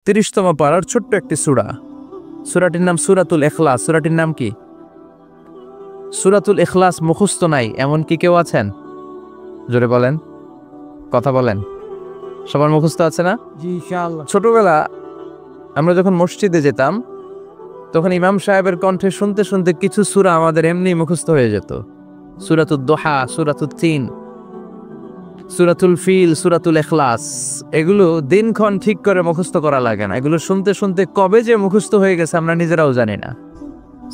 30তম পারার ছোট্ট একটি সূরা। সূরাটির নাম সূরাতুল ইখলাস। সূরাটির নাম কি? সূরাতুল ইখলাস মুখস্থ নাই এমন কি কেউ আছেন? জোরে বলেন, কথা বলেন। সবার মুখস্থ আছে না? জি ইনশাআল্লাহ। ছোটবেলা আমরা যখন মসজিদে যেতাম তখন ইমাম সাহেবের কণ্ঠে শুনতে শুনতে কিছু সূরা আমাদের এমনি মুখস্থ হয়ে যেত। সূরাতুদ দোহা, সূরাতুত তিন, সূরাতুল ফিল, সূরাতুল ইখলাস, এগুলো দিনক্ষণ ঠিক করে মুখস্থ করা লাগে না। এগুলো শুনতে শুনতে কবে যে মুখস্থ হয়ে গেছে আমরা নিজেরাও জানি না।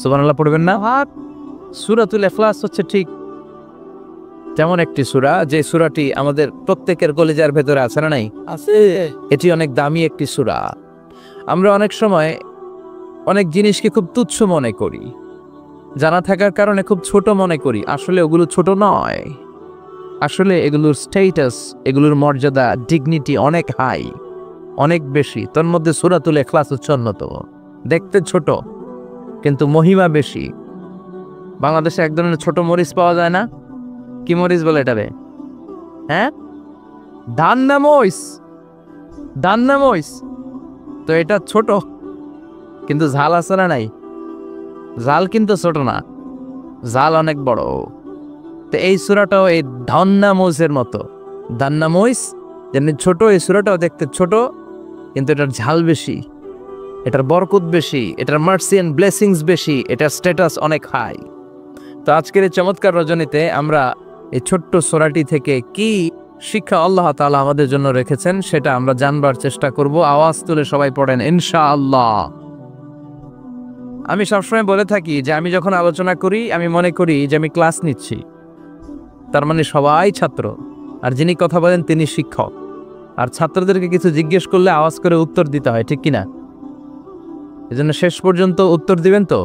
সুবহানাল্লাহ পড়বেন না? সূরাতুল ইখলাস হচ্ছে ঠিক তেমন একটি সূরা যে সূরাটি আমাদের প্রত্যেকের কলিজার ভেতরে আছে না নাই? আছে। এটি অনেক দামি একটি সূরা। আমরা অনেক সময় অনেক জিনিসকে খুব তুচ্ছ মনে করি, জানা থাকার কারণে খুব ছোট মনে করি। আসলে ওগুলো ছোট নয়, আসলে এগুলোর স্ট্যাটাস, এগুলোর মর্যাদা, ডিগনিটি অনেক হাই, অনেক বেশি। তোর মধ্যে সূরাতুল ইখলাস হচ্ছে অন্যতম। দেখতে ছোট কিন্তু মহিমা বেশি। বাংলাদেশে এক ধরনের ছোট মরিচ পাওয়া যায় না? কি মরিচ বলে এটারে? হ্যাঁ, ধান্না মরিচ। ধান্না মরিচ তো এটা ছোট কিন্তু ঝাল আছে না নাই? ঝাল কিন্তু ছোট না, ঝাল অনেক বড়। তো এই সূরাটাও এই ধান্না মরিচের মতো। ধান্না মরিচ যেমনি ছোট, এই সূরাটাও দেখতে ছোট কিন্তু এটার ঝাল বেশি, এটার বরকত বেশি, এটার মার্সি এন্ড ব্লেসিংস বেশি, এটার স্ট্যাটাস অনেক হাই। তো আজকের এই চমৎকার রজনীতে আমরা এই ছোট্ট সূরাটি থেকে কি শিক্ষা আল্লাহ তাআলা আমাদের জন্য রেখেছেন সেটা আমরা জানবার চেষ্টা করব। আওয়াজ তুলে সবাই পড়েন ইনশাআল্লাহ। আমি সবসময় বলে থাকি যে আমি যখন আলোচনা করি আমি মনে করি যে আমি ক্লাস নিচ্ছি, তার মানে সবাই ছাত্র, আর যিনি কথা বলেন তিনি শিক্ষক। আর ছাত্রদেরকে কিছু জিজ্ঞেস করলে আওয়াজ করে উত্তর দিতে হয়, ঠিক কিনা? এজন্য শেষ পর্যন্ত উত্তর দিবেন তো।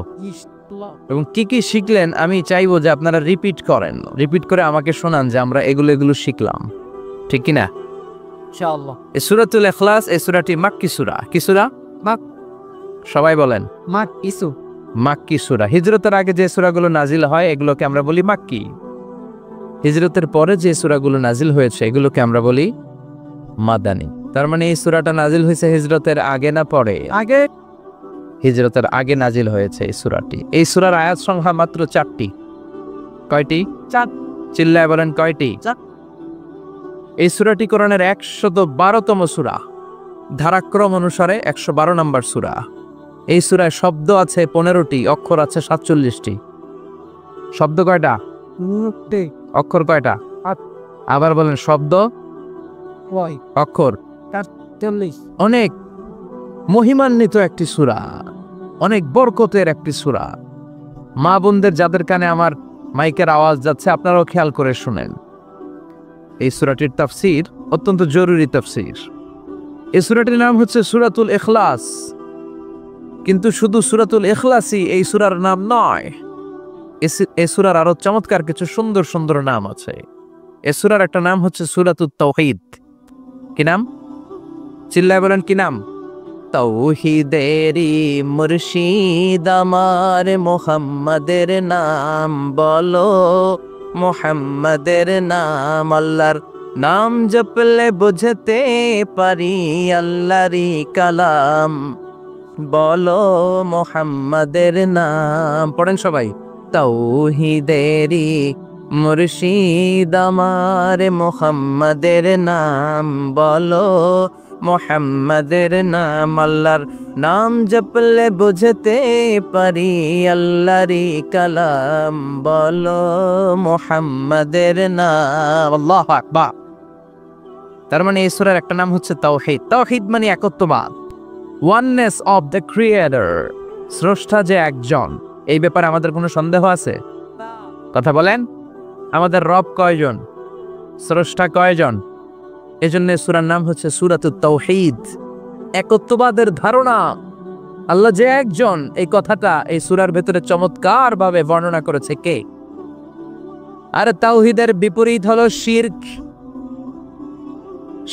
এবং কি কি শিখলেন আমি চাইবো যে আপনারা রিপিট করেন, রিপিট করে আমাকে শোনান যে আমরা এগুলো শিখলাম, ঠিক কিনা? ইনশাআল্লাহ। এই সূরাতুল ইখলাস, এই সূরাটি মাক্কি সূরা। কি সূরা? সবাই বলেন মাক্কি। মাক্কি সূরা। হিজরতের আগে যে সূরাগুলো নাজিল হয় এগুলোকে আমরা বলি মাক্কি। হিজরতের পরে যে সূরাগুলো নাজিল হয়েছে এগুলোকে আমরা বলি মাদানী। তার মানে এই সূরাটা নাজিল হয়েছে হিজরতের আগে না পরে? আগে। হিজরতের আগে নাজিল হয়েছে এই সূরাটি। এই সূরার আয়াত সংখ্যা মাত্র 4টি। কয়টি? 4। চিল্লায় বলেন কয়টি? 4। এই সূরাটি কোরআনের 112তম সূরা, ধারাক্রম অনুসারে 112 নম্বর সূরা। এই সূরায় শব্দ আছে 15টি, অক্ষর আছে 47টি। শব্দ কয়টা? অক্ষর কয়টা? আবার বলেন, শব্দ, অক্ষর। অনেক মহিমান্বিত একটি সূরা, অনেক বরকতের একটি সূরা। মা বোনদের যাদের কানে আমার মাইকের আওয়াজ যাচ্ছে আপনারাও খেয়াল করে শুনেন। এই সূরাটির তাফসীর অত্যন্ত জরুরি তাফসীর। এই সূরাটির নাম হচ্ছে সূরাতুল ইখলাস, কিন্তু শুধু সূরাতুল ইখলাসই এই সূরার নাম নয়। এই সূরার আরো চমৎকার কিছু সুন্দর সুন্দর নাম আছে। এই সূরার একটা নাম হচ্ছে সূরাতুত তাওহীদ। কি নাম? চিল্লায় বলেন কি নাম? তাওহীদেরি মুর্শিদ আমার মুহাম্মাদের নাম বলো, মুহাম্মাদের নাম। আল্লাহর নাম জপলে বুঝতে পারি আল্লাহরই কালাম, বলো মুহাম্মাদের নাম। পড়েন সবাই। তাওহীদেরি মুর্শিদ আমার মুহাম্মাদের নাম বলো, মুহাম্মাদের নাম। আল্লাহর নাম জপলে বুঝতে পারি আল্লাহরই কালাম, বলো মুহাম্মাদের নাম। আল্লাহু আকবার। তার মানে এই সূরার একটা নাম হচ্ছে তাওহীদ। তাওহীদ মানে একত্ববাদ, ওয়াননেস অফ দ্য ক্রিয়েটর। স্রষ্টা যে একজন, এই ব্যাপারে আমাদের কোনো সন্দেহ আছে? কথা বলেন। আমাদের রব কয়জন? স্রষ্টা কয়জন? এজন্য সূরার নাম হচ্ছে সূরাতুত তাওহীদ, একত্ববাদের ধারণা। আল্লাহ যে একজন, এই কথাটা এই সূরার ভেতরে চমৎকার ভাবে বর্ণনা করেছে কে? আর তাওহীদের বিপরীত হলো শিরক।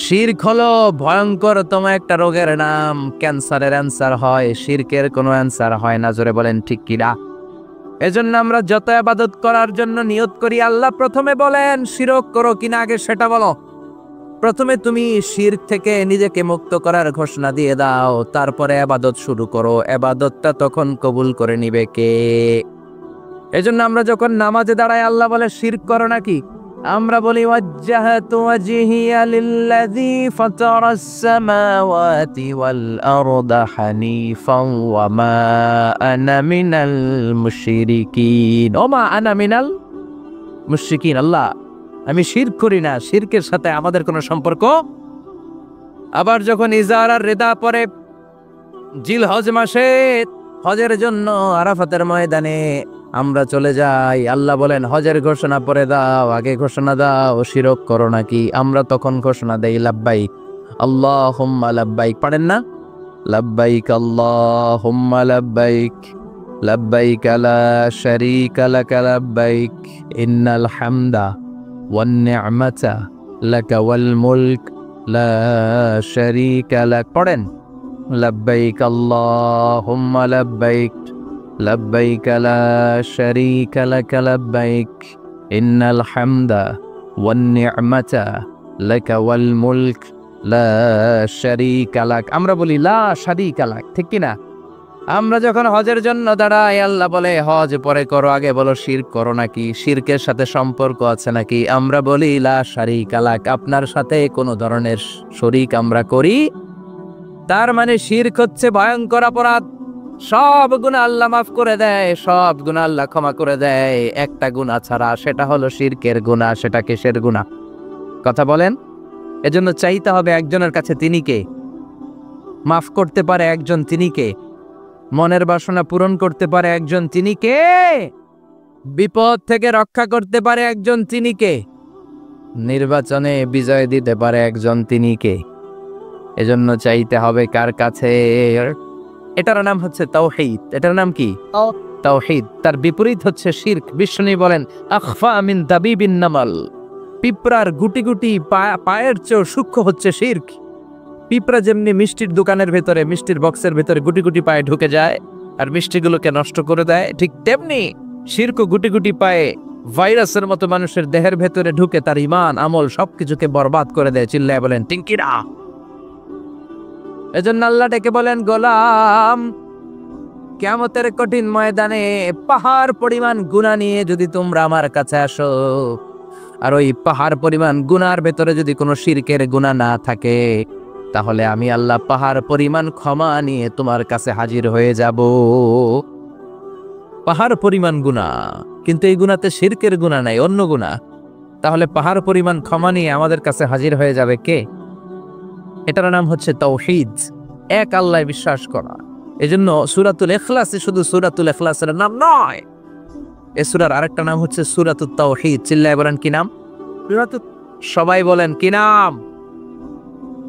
শিরক হলো ভয়ঙ্করতম একটা রোগের নাম। ক্যান্সারের অ্যান্সার হয়, শিরকের কোনো অ্যান্সার হয় না। জোরে বলেন ঠিক কিনা? এজন্য আমরা যত ইবাদত করার জন্য নিয়ত করি, আল্লাহ প্রথমে বলেন শিরক করো কিনা আগে সেটা বলো। প্রথমে তুমি শিরক থেকে নিজেকে মুক্ত করার ঘোষণা দিয়ে দাও, তারপরে ইবাদত শুরু করো। ইবাদতটা তখন কবুল করে নিবে কে? এজন্য আমরা যখন নামাজে দাঁড়াই আল্লাহ বলে শিরক করো নাকি, আমরা বলি ওয়াজ্জাহাতু ওয়াজহিয়া লিল্লাযী ফাতারাস সামাওয়াতি ওয়াল আরদা হানিফান ওয়া মা আনা মিনাল মুশরিকিন। ওমা আনা মিনাল মুশরিকিন, আল্লাহ আমি শিরক করি না, শিরকের সাথে আমাদের কোনো সম্পর্ক। আবার যখন ইজার আর রিদা পরে জিল হজ মাসে হজের জন্য আরাফাতের ময়দানে আমরা চলে যাই, আল্লাহ বলেন হজের ঘোষণা পরে দাও, আগে ঘোষণা দাও শিরক করো নাকি। আমরা তখন ঘোষণা দেই লাব্বাইক আল্লাহুম্মা লাব্বাইক। পারেন না? লাব্বাইক আল্লাহুম্মা লাব্বাইক লাব্বাইক লা শারীকা লাক লাব্বাইক ইন্নাল হামদা ওয়ান নি'মাতা লাকা ওয়াল মুলক লা শারীকা লাক। পড়েন লাব্বাইক আল্লাহুম্মা লাব্বাইক লাব্বাইক লা শারীকা লাক লাব্বাইক ইন্নাল হামদা ওয়ান নি'মাতা লাকা ওয়াল মুলক লা শারীকা লাক। আমরা বলি লা শারীকা লাক, ঠিক কি না? আমরা যখন হজের জন্য দাঁড়াই আল্লাহ বলে হজ পরে করো, আগে বলো শিরক করো নাকি, শিরকের সাথে সম্পর্ক আছে নাকি। আমরা বলি লা শারীকা লাক, আপনার সাথে কোনো ধরনের শরীক আমরা করি। তার মানে শিরক হচ্ছে ভয়ঙ্কর অপরাধ। সব গুনাহ আল্লাহ মাফ করে দেয়, সব গুনাহ আল্লাহ ক্ষমা করে দেয়, একটা গুনাহ ছাড়া, সেটা হলো শিরকের গুনাহ। সেটা কিসের গুনাহ? কথা বলেন। এজন্য চাইতে হবে একজনের কাছে, তিনি কে? মাফ করতে পারে একজন, তিনি কে? মনের বাসনা পূরণ করতে পারে একজন, তিনি কে? বিপদ থেকে রক্ষা করতে পারে একজন, তিনি কে? নির্বাচনে বিজয় দিতে পারে একজন, তিনি কে? এজন্য চাইতে হবে কার কাছে? এটার নাম হচ্ছে তাওহীদ। এটার নাম কি? তাওহীদ। তার বিপরীত হচ্ছে শিরক। বিষ্ণু বলেন আখফা মিন দাবিবিন নামাল, পিঁপড়ার গুটি গুটি পায়ের চেয়েও সূক্ষ্ম হচ্ছে শিরক। পিঁপড়া যেমনি মিষ্টির দোকানের ভেতরে, মিষ্টির বক্সের ভেতরে গুটি গুটি পায়ে ঢুকে যায় আর মিষ্টিগুলোকে নষ্ট করে দেয়, ঠিক তেমনি শিরক গুটি গুটি পায়ে ভাইরাসের মতো মানুষের দেহের ভেতরে ঢুকে তার ঈমান আমল সবকিছুকে বরবাদ করে দেয়। চিল্লায় বলেন টিঙ্কিরা। এজন্য আল্লাহ ডেকে বলেন গোলাম, কিয়ামতের কঠিন ময়দানে পাহাড় পরিমাণ গুনাহ নিয়ে যদি তোমরা আমার কাছে আসো, আর ওই পাহাড় পরিমাণ গুনার ভেতরে যদি কোনো শিরকের গুনাহ না থাকে, তাহলে আমি আল্লাহ পাহাড় পরিমাণ ক্ষমা নিয়ে তোমার কাছে হাজির হয়ে যাব। পাহাড় পরিমাণ গুনাহ, কিন্তু এই গুনাতে শিরকের গুনাহ নাই, অন্য গুনাহ। তাহলে পাহাড় পরিমাণ ক্ষমা নিয়ে আমাদের কাছে হাজির হয়ে যাবে কে? এটার নাম হচ্ছে তাওহীদ, এক আল্লাহ বিশ্বাস করা। এজন্য সূরাতুল ইখলাস শুধু সূরাতুল ইখলাসের নাম নয়, এই সূরার আরেকটা নাম হচ্ছে সূরাতুত তাওহীদ। চিল্লায় বলেন কি নাম? সবাই বলেন কি নাম?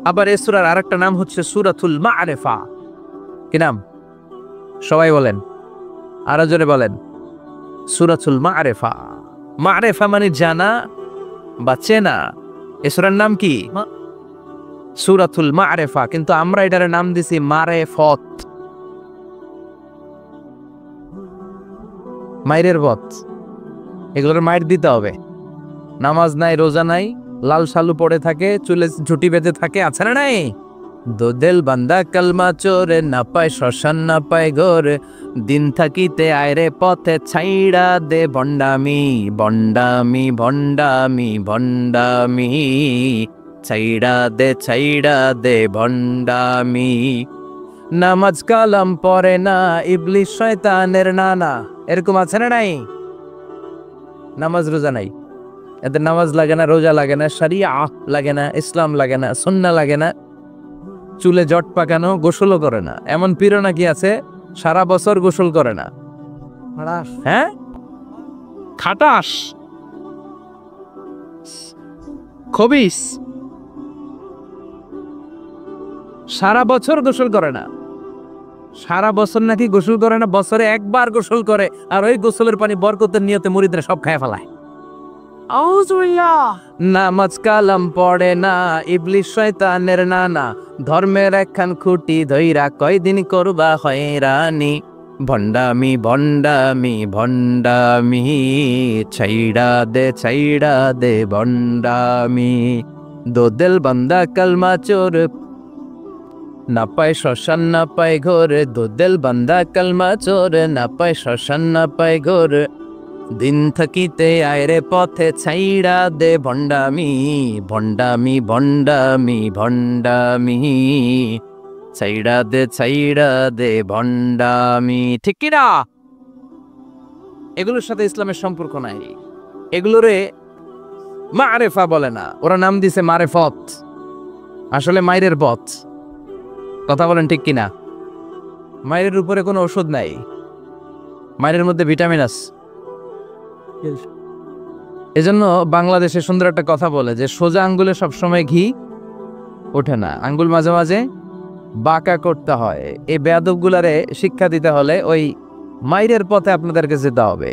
আবার এই সূরার আরেকটা নাম হচ্ছে সূরাতুল মা'রিফা। কি নাম? সবাই বলেন, আরো জোরে বলেন। সূরাতুল মা'রিফা। মা'রিফা মানে জানা বা চেনা। এই সূরার নাম কি? সূরাতুল মা'রিফা। কিন্তু আমরা এটার নাম দিছি মারেফত, মাইরের পথ। এগুলোর মাইর দিতে হবে। নামাজ নাই, রোজা নাই, লাল সালু পড়ে থাকে, চুলে ঝুটি বেঁধে থাকে, আছে না নাই? দোদেল বান্দা কালমা চোরে, না পায় শ্মশান না পায় ঘর, দিন থাকিতে আয়রে পথে ছাইড়া দে ভণ্ডামি ভণ্ডামি ভণ্ডামি ভণ্ডামি, ছাইড়া দে ভণ্ডামি। নামাজ কালাম পড়ে না, ইবলিস শয়তানের নানা। এরকম আছে না নাই? নামাজ রোজা নাই, এদের নামাজ লাগে না, রোজা লাগে না, শরিয়া লাগে না, ইসলাম লাগে না, সুন্নাহ লাগে না, চুলে জট পাকানো, গোসলও করে না। এমন পীর নাকি আছে সারা বছর গোসল করে না। হ্যাঁ, খাটাস, খবিস, সারা বছর গোসল করে না। সারা বছর নাকি গোসল করে না, বছরে একবার গোসল করে, আর ওই গোসলের পানি বরকতের নিয়তে মুরিদরা সব খায় ফেলায়। নামাজ কালাম পড়ে না, ইবলিস শয়তানের নানা, ধর্মের একখান খুঁটি ধইরা কয়দিন করবা হয়রানি, ভণ্ডামি ভণ্ডামি ভণ্ডামি, ছাইড়া দে ভণ্ডামি। দো দিল বান্দা কালমা চোর, না পায় শ্মশান না পায় ঘোর, দো দিল বান্দা কালমা চোর, না পায় শ্মশান না পায় ঘোর। দিন থাকিতে আয়রে পথে ছাইড়া দে ভণ্ডামি, ভণ্ডামি ভণ্ডামি ভণ্ডামি, ছাইড়া দে ভণ্ডামি। ঠিক কিনা? এগুলোর সাথে ইসলামের সম্পর্ক নাই, এগুলোরে মারেফা বলে না, ওরা নাম দিছে মারেফত, আসলে মাইরের পথ। কথা বলেন ঠিক কিনা? মাইরের উপরে কোনো ওষুধ নাই, মাইরের মধ্যে ভিটামিন আছে। এজন্য বাংলাদেশে সুন্দর একটা কথা বলে যে সোজা আঙ্গুলে সবসময় ঘি ওঠে না, আঙ্গুল মাঝে মাঝে বাঁকা করতে হয়। এই বেয়াদব গুলারে শিক্ষা দিতে হলে ওই মাইরের পথে আপনাদেরকে যেতে হবে,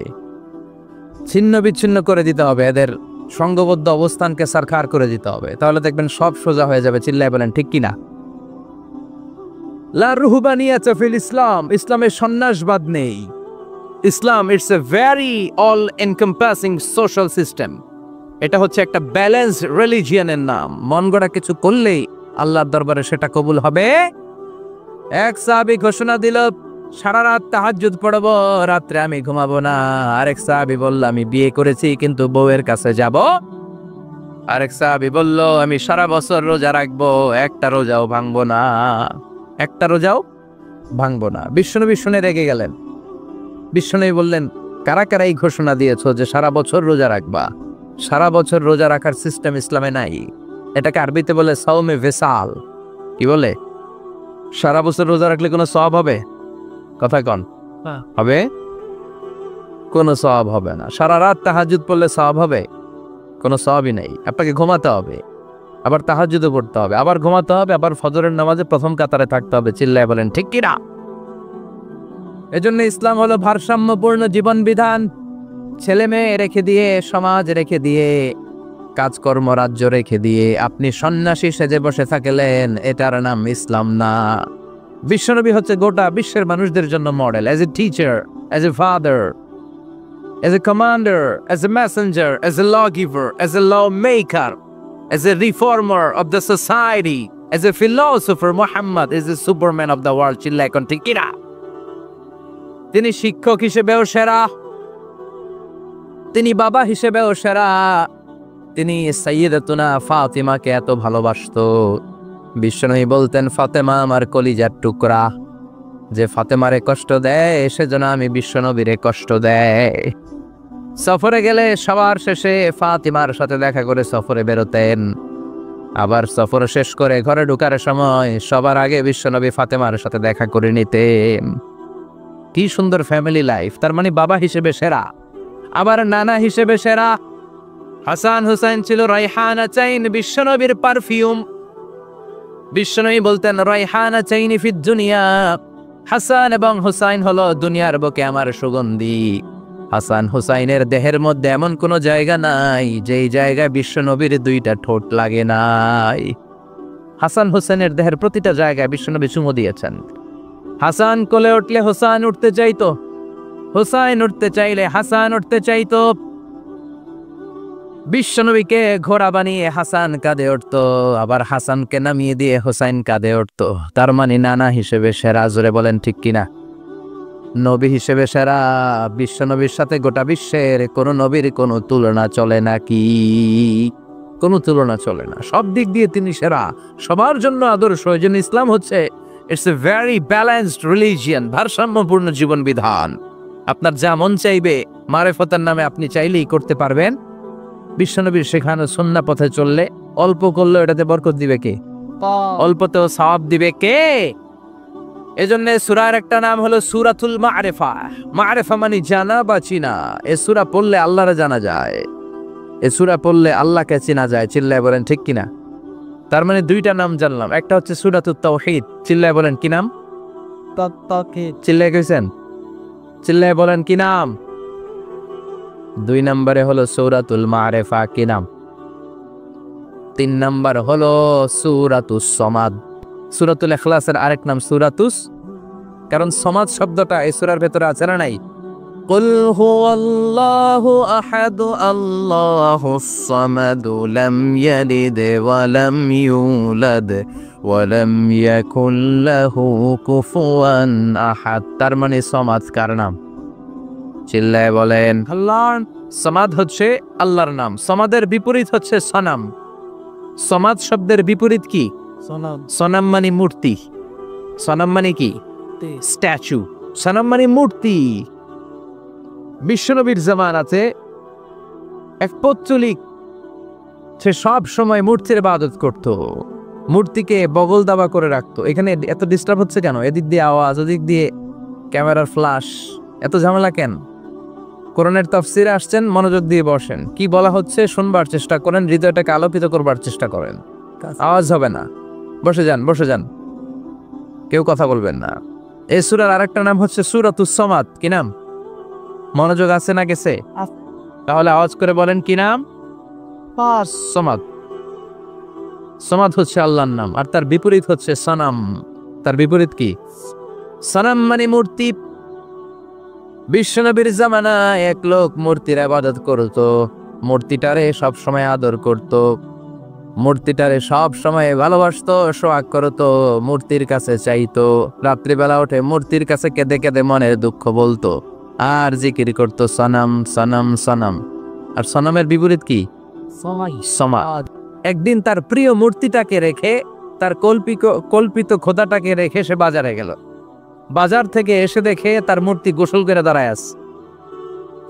ছিন্ন বিচ্ছিন্ন করে দিতে হবে, এদের সংঘবদ্ধ অবস্থানকে সারখার করে দিতে হবে, তাহলে দেখবেন সব সোজা হয়ে যাবে। চিল্লায় বলেন ঠিক কিনা? লা রুহবানিয়াত ফিল ইসলাম, ইসলামে সন্ন্যাসবাদ নেই। Islam it's a very all encompassing social system. এটা হচ্ছে একটা ব্যালেন্স রিলিজিয়নের নাম। মন গড়া কিছু করলেই আল্লাহর দরবারে সেটা কবুল হবে। এক সাহাবী ঘোষণা দিল, সারা রাত তাহাজ্জুদ পড়ব, রাত্রে আমি ঘুমাবো না। আরেক সাহাবী বলল, আমি বিয়ে করেছি কিন্তু বউয়ের কাছে যাব। আরেক সাহাবী বলল, আমি সারা বছর রোজা রাখবো, একটা রোজাও ভাঙবো না, একটা রোজাও ভাঙবো না। বিশ্বনবী শুনে রেগে গেলেন। বিশ্বনবী বললেন, কারা কারা এই ঘোষণা দিয়েছো যে সারা বছর রোজা রাখবা? সারা বছর রোজা রাখার সিস্টেম ইসলামে নাই। এটাকে আরবিতে বলে সাওমে ভেসাল। কি বলে? সারা বছর রোজা রাখলে কোনো সওয়াব হবে? কথা কন, হবে? কোনো সওয়াব হবে না। সারা রাত তাহাজ্জুদ পড়লে সওয়াব হবে? কোনো সওয়াবই নাই। আপনাকে ঘুমাতে হবে, আবার তাহাজ্জুদও পড়তে হবে, আবার ঘুমাতে হবে, আবার ফজরের নামাজে প্রথম কাতারে থাকতে হবে। চিল্লায় বলেন ঠিক কিনা? এজন্য ইসলাম হলো ভারসাম্যপূর্ণ জীবন বিধান। ছেলে মেয়ে রেখে দিয়ে, সমাজ রেখে দিয়ে, কাজকর্ম রাজ্য রেখে দিয়ে আপনি সন্ন্যাসী সেজে বসে থাকলেন, এটার নাম ইসলাম না। বিশ্বনবী হচ্ছে গোটা বিশ্বের মানুষদের জন্য model, as a teacher, as a father, as a commander, as a messenger, as a lawgiver, as a lawmaker, as a reformer of the society, as a philosopher. Muhammad is a superman of the world. চিল্লায় এখন ঠিক কিনা? তিনি শিক্ষক হিসেবেও সেরা, তিনি বাবা হিসেবেও সেরা। তিনি সাইয়্যিদাতুনা ফাতিমাকে এত ভালোবাসতো, বিশ্বনবী বলতেন, ফাতেমা আমার কলিজার টুকরা, যে ফাতেমারে কষ্ট দেয় সেজন্য আমি বিশ্বনবীরে কষ্ট দেয়। সফরে গেলে সবার শেষে ফাতিমার সাথে দেখা করে সফরে বেরোতেন, আবার সফর শেষ করে ঘরে ঢোকার সময় সবার আগে বিশ্বনবী ফাতেমার সাথে দেখা করে নিতেন। কি সুন্দর ফ্যামিলি লাইফ। তার মানে বাবা হিসেবে সেরা, আবার নানা হিসেবে সেরা। হাসান হুসাইন ছিল রাইহানা চাইন, বিশ্বনবীর পারফিউম। বিশ্বনবী বলতেন, রাইহানা চাইনি ফিদ দুনিয়া। হাসান এবং হুসাইন হলো দুনিয়ার বুকে আমার সুগন্ধি। হাসান হুসাইনের দেহের মধ্যে এমন কোনো জায়গা নাই যেই জায়গায় বিশ্বনবীর দুইটা ঠোঁট লাগে নাই। হাসান হুসাইনের দেহের প্রতিটা জায়গায় বিশ্বনবী চুমু দিয়েছেন। হাসান কোলে উঠলে হুসাইন উঠতে চাইতো, হুসাইন উঠতে চাইলে হাসান উঠতে চাইতো। বিশ্বনবীকে ঘোড়া বানিয়ে হাসান কাঁধে উঠতো, আবার হাসানকে নামিয়ে দিয়ে হুসাইন কাঁধে উঠতো। তার মানে নানা হিসেবে সেরা। জোরে বলেন ঠিক কিনা? নবী হিসেবে সেরা। বিশ্বনবীর সাথে গোটা বিশ্বের কোন নবীর কোনো তুলনা চলে নাকি? কোনো তুলনা চলে না। সব দিক দিয়ে তিনি সেরা, সবার জন্য আদর্শ। এই জন্য ইসলাম হচ্ছে it's a very balanced religion, ভারসাম্যপূর্ণ জীবন বিধান। আপনার যা মন চাইবে মারেফতের নামে আপনি চাইলেই করতে পারবেন। বিশ্বনবীর শেখানো সুন্নাহ পথে চললে অল্প করলেও এটাতে বরকত দিবে কে? অল্পতেও সওয়াব দিবে কে? এজন্য সূরার একটা নাম হলো সূরাতুল মা'রিফা। মা'রিফা মানে জানা বা চিনা। এই সূরা পড়লে আল্লাহরে জানা যায়, এই সূরা পড়লে আল্লাহকে চেনা যায়। চিল্লায় বলেন ঠিক কিনা? তার মানে দুইটা নাম জানলাম, একটা হচ্ছে সূরাতুত তাওহীদ। চিল্লায় বলেন কি নাম? তাওহীদ। চিল্লায় কইছেন? চিল্লায় বলেন কি নাম? দুই নম্বরে হলো সূরাতুল মা'রিফা। কি নাম? তিন নম্বর হলো সূরাতুস সমাদ। সূরাতুল ইখলাসের আরেক নাম সূরাতুস, কারণ সমাদ শব্দটা এই সূরার ভেতরে আছে না নাই? قل هو الله أحد الله الصمد لم يلد ولم يولد ولم يكن له كفوا أحد। তার মানে সমাদ কার নাম? চিল্লায় বলেন। আল্লাহ। সমাদ হচ্ছে আল্লাহর নাম। সমাদের বিপরীত হচ্ছে সনাম। সমাদ শব্দের বিপরীত কি? সনাম। সনাম মানে মূর্তি। সনাম মানে কি? স্ট্যাচু। সনাম মানে মূর্তি। বিশ্বনবীর জামানাতে এক পৌত্তলিক, সে সব সময় মূর্তির ইবাদত করত, মূর্তিকে বগল দাবা করে রাখতো। এখানে এত ডিস্টার্ব হচ্ছে কেন? এদিক দিয়ে আওয়াজ, ওদিক দিয়ে ক্যামেরার ফ্ল্যাশ, এত ঝামেলা কেন? কোরআনের তাফসিরে আসছেন, মনোযোগ দিয়ে বসেন। কি বলা হচ্ছে শুনবার চেষ্টা করেন, হৃদয়টাকে আলোকিত করবার চেষ্টা করেন। আওয়াজ হবে না, বসে যান, বসে যান, কেউ কথা বলবেন না। এই সূরার আরেকটা নাম হচ্ছে সূরাতুস সমাদ। কি নাম? মনোযোগ আছে না গেছে? তাহলে আওয়াজ করে বলেন কি নাম? সমাদ। সমাদ হচ্ছে আল্লাহর নাম, আর তার বিপরীত হচ্ছে সনাম। তার বিপরীত কি? সনাম মানে মূর্তি। বিশ্বনবীর জামানায় এক লোক মূর্তির ইবাদত করত, মূর্তিটারে সব সময় আদর করত, মূর্তিটারে সব সময় ভালোবাসতো, সোহাগ করতো, মূর্তির কাছে চাইতো। রাত্রিবেলা উঠে মূর্তির কাছে কেঁদে কেঁদে মনের দুঃখ বলতো, আর জিকির করতো সনাম সনাম সনাম। আর সনামের বিপরীত কি? সমাদ। একদিন তার প্রিয় মূর্তিটাকে রেখে, তার কল্পিত খোদাটাকে রেখে সে বাজারে গেল। বাজার থেকে এসে দেখে তার মূর্তি গোসল করে দাঁড়ায় আছে,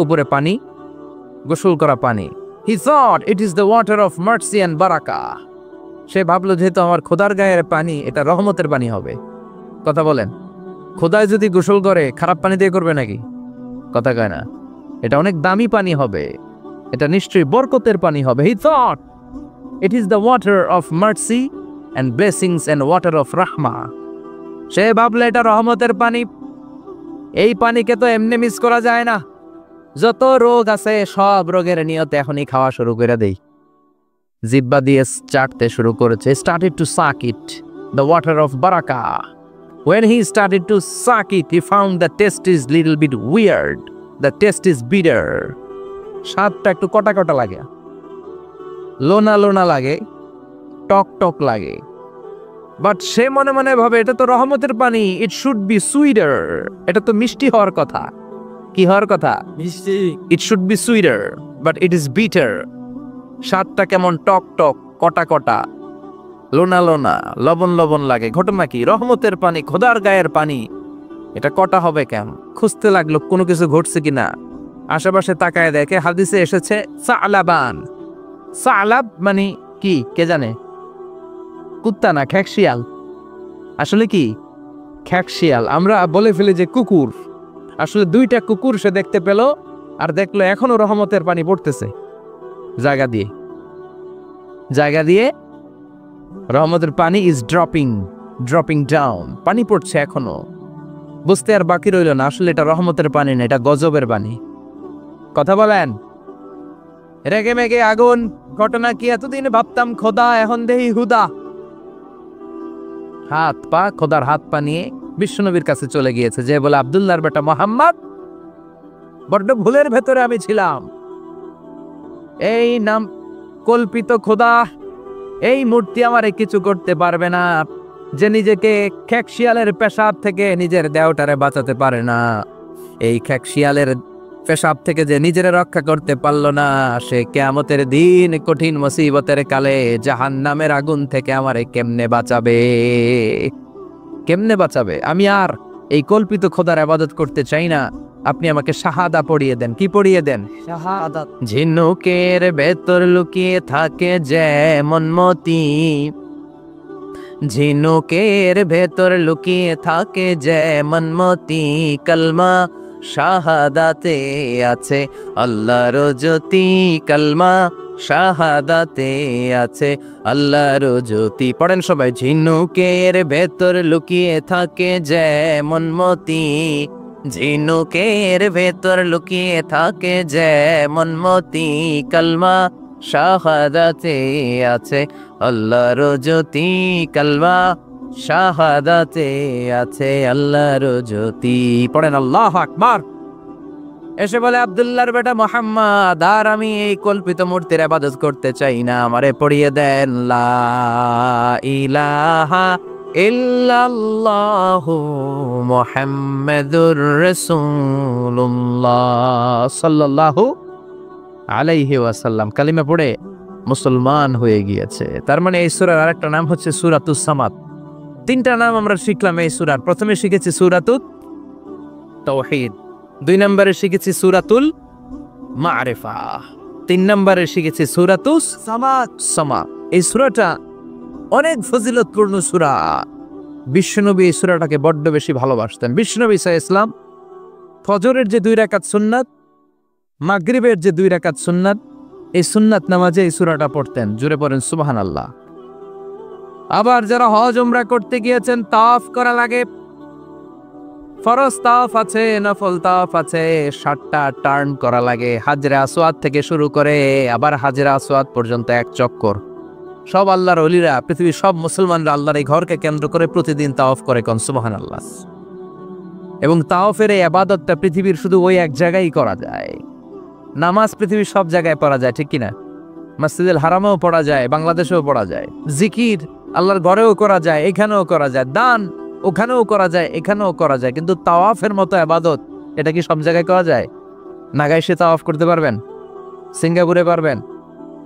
উপরে পানি, গোসল করা পানি। He thought it is the water of mercy and barakah. সে ভাবলো যেহেতু আমার খোদার গায়ের পানি, এটা রহমতের পানি হবে। কথা বলেন, খোদায় যদি গোসল করে খারাপ পানি দিয়ে করবে নাকি? কথা কয় না। এটা অনেক দামি পানি হবে, এটা নিশ্চয়ই বরকতের পানি হবে। He thought it is the water of mercy and blessings and water of rahmah. সে ভাবলো এটা রহমতের পানি। এই পানিকে তো এমনি মিস করা যায় না। যত রোগ আছে সব রোগের নিয়তে এখনই খাওয়া শুরু করে দেই। জিহ্বা দিয়ে চাটতে শুরু করেছে। Started to suck it, the water of barakah. When he started to suck it, he found the taste is little bit weird. The taste is bitter. স্বাদটা একটু কটা কটা লাগে, লোনা লোনা লাগে, টক টক লাগে। বাট সে মনে মনে ভাবে এটা তো রহমতের পানি, ইট শুড বি সুইটার। এটা তো মিষ্টি হওয়ার কথা। কি হওয়ার কথা? মিষ্টি। It should be sweeter, but it is bitter. স্বাদটা কেমন টক টক, কটা কটা, লোনা লোনা, লবণ লবণ লাগে। ঘটনা কি? রহমতের পানি, খোদার গায়ের পানি, এটা কটা হবে কেন? খুঁজতে লাগলো কোনো কিছু ঘটছে কিনা। আশেপাশে তাকায় দেখে হাদিসে এসেছে সালাবান। সালাব মানে কি কে জানে? কুত্তা না, খ্যাকশিয়াল। আসলে কি? খ্যাকশিয়াল। আমরা বলে ফেলি যে কুকুর, আসলে দুইটা কুকুর সে দেখতে পেল, আর দেখলো এখনো রহমতের পানি পড়তেছে জায়গা দিয়ে, জায়গা দিয়ে রহমতের পানি ইজ ড্রপিং ডাউন। পানি পড়ছে এখনো। বুঝতে আর বাকি রইল না আসলে এটা রহমতের পানি না, এটা গজবের পানি। কথা বলেন। রেগে মেগে আগুন। ঘটনা কি? এতদিন ভাবতাম খোদা, এখন দেহি হুদা। হাত পা, খোদার হাত পা নিয়ে বিশ্বনবীর কাছে চলে গিয়েছে, যে বলে আব্দুল্লাহর বেটা মোহাম্মদ, বড্ড ভুলের ভেতরে আমি ছিলাম। এই নাম কল্পিত খোদা, এই মূর্তি আমারে কিছু করতে পারবে না। যে নিজেকে খ্যাকশিয়ালের পেশাব থেকে নিজের দেহটারে বাঁচাতে পারে না, এই খ্যাকশিয়ালের পেশাব থেকে যে নিজের রক্ষা করতে পারলো না, সে কিয়ামতের দিন কঠিন মুসিবতের কালে জাহান্নামের আগুন থেকে আমারে কেমনে বাঁচাবে? কেমনে বাঁচাবে? আমি আর এই কল্পিত খোদার ইবাদত করতে চাই না। আপনি আমাকে শাহাদা পড়িয়ে দেন। কি পড়িয়ে দেন? শাহাদাত। ঝিনুকের ভেতর লুকিয়ে থাকে যেমন মতি, ঝিনুকের ভেতর লুকিয়ে থাকে যেমন মতি, কলমা শাহাদাতে আছে আল্লাহর জ্যোতি, কলমা শাহাদাতে আছে আল্লাহর জ্যোতি। পড়েন সবাই। ঝিনুকের ভেতর লুকিয়ে থাকে যেমন মতি, ঝিনুকের ভেতর লুকিয়ে থাকে যেমন মতি, কলমা শাহাদাতে আছে আল্লাহর জ্যোতি, কলমা শাহাদাতে আছে আল্লাহর জ্যোতি। পড়েন আল্লাহু আকবার। এসে বলে আব্দুল্লাহর বেটা মুহাম্মদ, আর আমি এই কল্পিত মূর্তির ইবাদত করতে চাই না, আমারে পড়িয়ে দেন লা ইলাহা ইল্লাল্লাহু মুহাম্মাদুর রাসূলুল্লাহ সাল্লাল্লাহু আলাইহি ওয়াসাল্লাম কালিমা পড়ে মুসলমান হয়ে গিয়েছে। তার মানে এই সূরার আরেকটা নাম হচ্ছে সূরাতুস সামাদ। তিনটা নাম আমরা শিখলাম এই সূরার। প্রথমে শিখেছি সূরাতুত তাওহীদ, 2 নম্বরে শিখেছি সূরাতুল মারিফা, 3 নম্বরে শিখেছি সূরাতুস সামাদ। এই সূরাটা অনেক ফজিলতপূর্ণ সূরা। বিশ্বনবী এই সূরাটাকে বড্ড বেশি ভালোবাসতেন। বিশ্বনবী সাল্লাল্লাহু আলাইহি ওয়াসাল্লাম ফজরের যে 2 রাকাত সুন্নাত, মাগরিবের যে 2 রাকাত সুন্নাত, এই সুন্নাত নামাজে এই সূরাটা পড়তেন। জোরে পড়েন সুবহানাল্লাহ। আবার যারা হজ উমরা করতে গিয়েছেন, তাওয়াফ করা লাগে, ফরজ তাওয়াফ আছে, নফল তাওয়াফ আছে, 7টা টার্ন করা লাগে। হাজরে আসওয়াদ থেকে শুরু করে আবার হাজরে আসওয়াদ পর্যন্ত এক চক্কর। সব আল্লাহর ওলিরা, পৃথিবীর সব মুসলমানরা আল্লাহর এই ঘরকে কেন্দ্র করে প্রতিদিন তাওয়াফ করে, কোন সুবহানাল্লাহ। এবং তাওয়াফের এই ইবাদতটা পৃথিবীর শুধু ওই এক জায়গায় করা যায়। নামাজ পৃথিবীর সব জায়গায় পড়া যায়, ঠিক কিনা? মসজিদুল হারামেও পড়া যায়, বাংলাদেশেও পড়া যায়। জিকির আল্লাহর ঘরেও করা যায়, এখানেও করা যায়। দান ওখানেও করা যায়, এখানেও করা যায়। কিন্তু তাওয়াফের মতো ইবাদত, এটা কি সব জায়গায় করা যায়? নাগাইশে তাওয়াফ করতে পারবেন? সিঙ্গাপুরে পারবেন?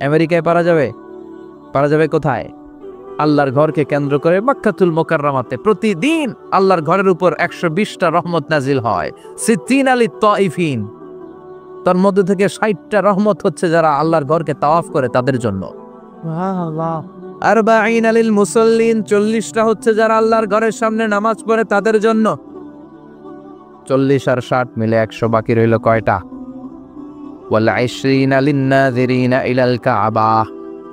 আমেরিকায় পারা যাবে? পারা যাবে কোথায়? আল্লাহর ঘরকে কেন্দ্র করে মক্কাতুল মুকাররমাতে প্রতিদিন আল্লাহর ঘরের উপর 120টা রহমত নাজিল হয়। সিদ্দিন আলী তাইফিন, তার মধ্যে থেকে 60টা রহমত হচ্ছে যারা আল্লাহর ঘরকে তাওয়াফ করে তাদের জন্য। আরবাঈন আলিল মুসাল্লিন, 40টা হচ্ছে যারা আল্লাহর ঘরের সামনে নামাজ পড়ে তাদের জন্য। 40 আর 60 মিলে 100, বাকি রইল কয়টা? ওয়াল 20 লিন-নাযিরিনা ইলাল কাবা,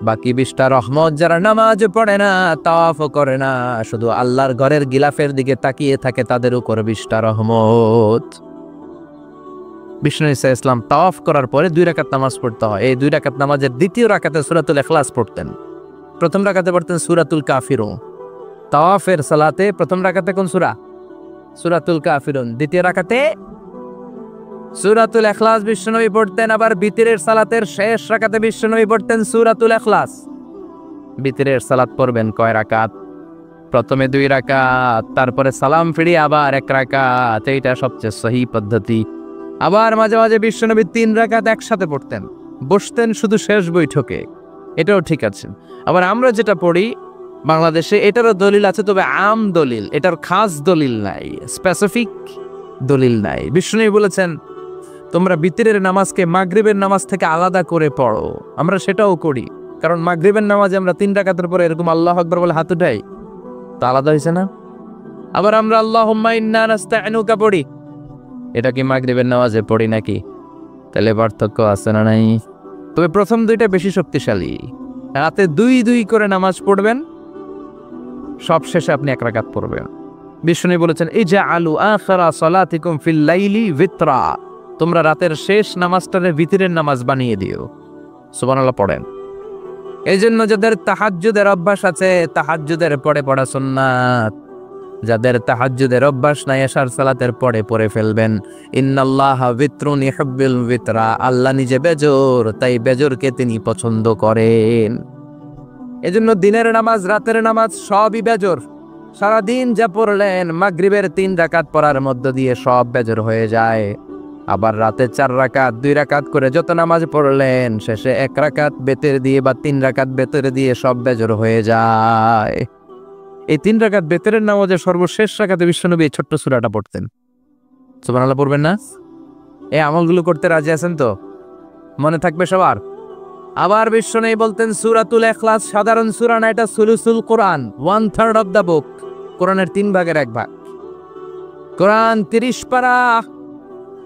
বাকি 20টা রহমত যারা নামাজ পড়ে না, তাওয়াফ করে না, শুধু আল্লাহর ঘরের গিলাফের দিকে তাকিয়ে থাকে, তাদের উপর 20টা রহমত। বিষ্ণু ঈসা ইসলাম তাওয়াফ করার পরে 2 রাকাত নামাজ পড়তে হয়। এই 2 রাকাত নামাজের দ্বিতীয় রাকাতে সূরাতুল ইখলাস পড়তেন, প্রথম রাকাতে পড়তেন সূরাতুল কাফিরুন। তাওয়াফের সালাতে প্রথম রাকাতে কোন সূরা? সূরাতুল কাফিরুন। দ্বিতীয় রাকাতে সূরাতুল ইখলাস বিশ্বনবী পড়তেন। আবার বিতরের সালাতের শেষ রাকাতে বিশ্বনবী পড়তেন সূরাতুল ইখলাস। বিতরের সালাত পড়বেন কয় রাকাত? প্রথমে 2 রাকাত, তারপরে সালাম ফিরিয়ে আবার 1 রাকাত। এইটা সবচেয়ে সহি পদ্ধতি। আবার মাঝে মাঝে বিশ্বনবী 3 রাকাত একসাথে পড়তেন, বসতেন শুধু শেষ বৈঠকে, এটাও ঠিক আছে। আবার আমরা যেটা পড়ি বাংলাদেশে, এটারও দলিল আছে, তবে আম দলিল, এটার খাস দলিল নাই, স্পেসিফিক দলিল নাই। বিষ্ণু বলেছেন তোমরা বিতরের নামাজকে মাগরিবের নামাজ থেকে আলাদা করে পড়ো। আমরা সেটাও করি, কারণ মাগরিবের নামাজে আমরা 3 রাকাতের পরে এরকম আল্লাহু আকবার বলে হাত উঠাই, তো আলাদা হয়েছে না? আবার আমরা আল্লাহুম্মা ইন্না নাস্তাইনুকা পড়ি, এটা কি মাগরিবের নামাজে পড়ি নাকি? তাহলে পার্থক্য আছে না নাই? তবে প্রথম 2টা বেশি শক্তিশালী। রাতে 2 করে নামাজ পড়বেন, সব শেষে আপনি 1 রাকাত পড়বেন। বিষ্ণু বলেছেন ইজআলু আখিরা সালাতিকুম ফিল লাইলি ভিতরা, তোমরা রাতের শেষ নামাজটারে ভিতরের নামাজ বানিয়ে দিও। সুবহানাল্লাহ পড়েন। এই জন্য যাদের তাহাজ্জুদের অভ্যাস আছে, তাহাজ্জুদের পরে পড়া সুন্নাত। যাদের তাহাজ্জুদের অভ্যাস নাই, এশার সালাতের পরে পড়ে ফেলবেন। ইন্নাল্লাহা বিত্রুন ইউহিব্বুল বিতরা, আল্লাহ নিজে বেজর, তাই বেজরকে তিনি পছন্দ করেন। এজন্য দিনের নামাজ, রাতের নামাজ সবই বেজর। সারাদিন যা পড়লেন, মাগরিবের 3 রাকাত পড়ার মধ্য দিয়ে সব বেজর হয়ে যায়। আবার রাতে 4 রাকাত, 2 রাকাত করে যত নামাজ পড়লেন, শেষে 1 রাকাত বেতের দিয়ে বা 3 রাকাত বেতের দিয়ে সব বেজর হয়ে যায়। এই 3 রাকাত বেতরের নামাজের সর্বশেষ রাকাতে বিশ্বনবী এই ছোট্ট সূরাটা পড়তেন। সুবহানাল্লাহ পড়বেন না? এই আমলগুলো করতে রাজি আছেন তো? মনে থাকবে সবার? আবার বিশ্বনবী বলতেন সূরাতুল ইখলাস সাধারণ সূরা না, এটা সুলুসুল কোরআন, 1/3 অফ দ্য বুক। কোরআনের 3 ভাগের 1 ভাগ। কোরআন 30 পারা।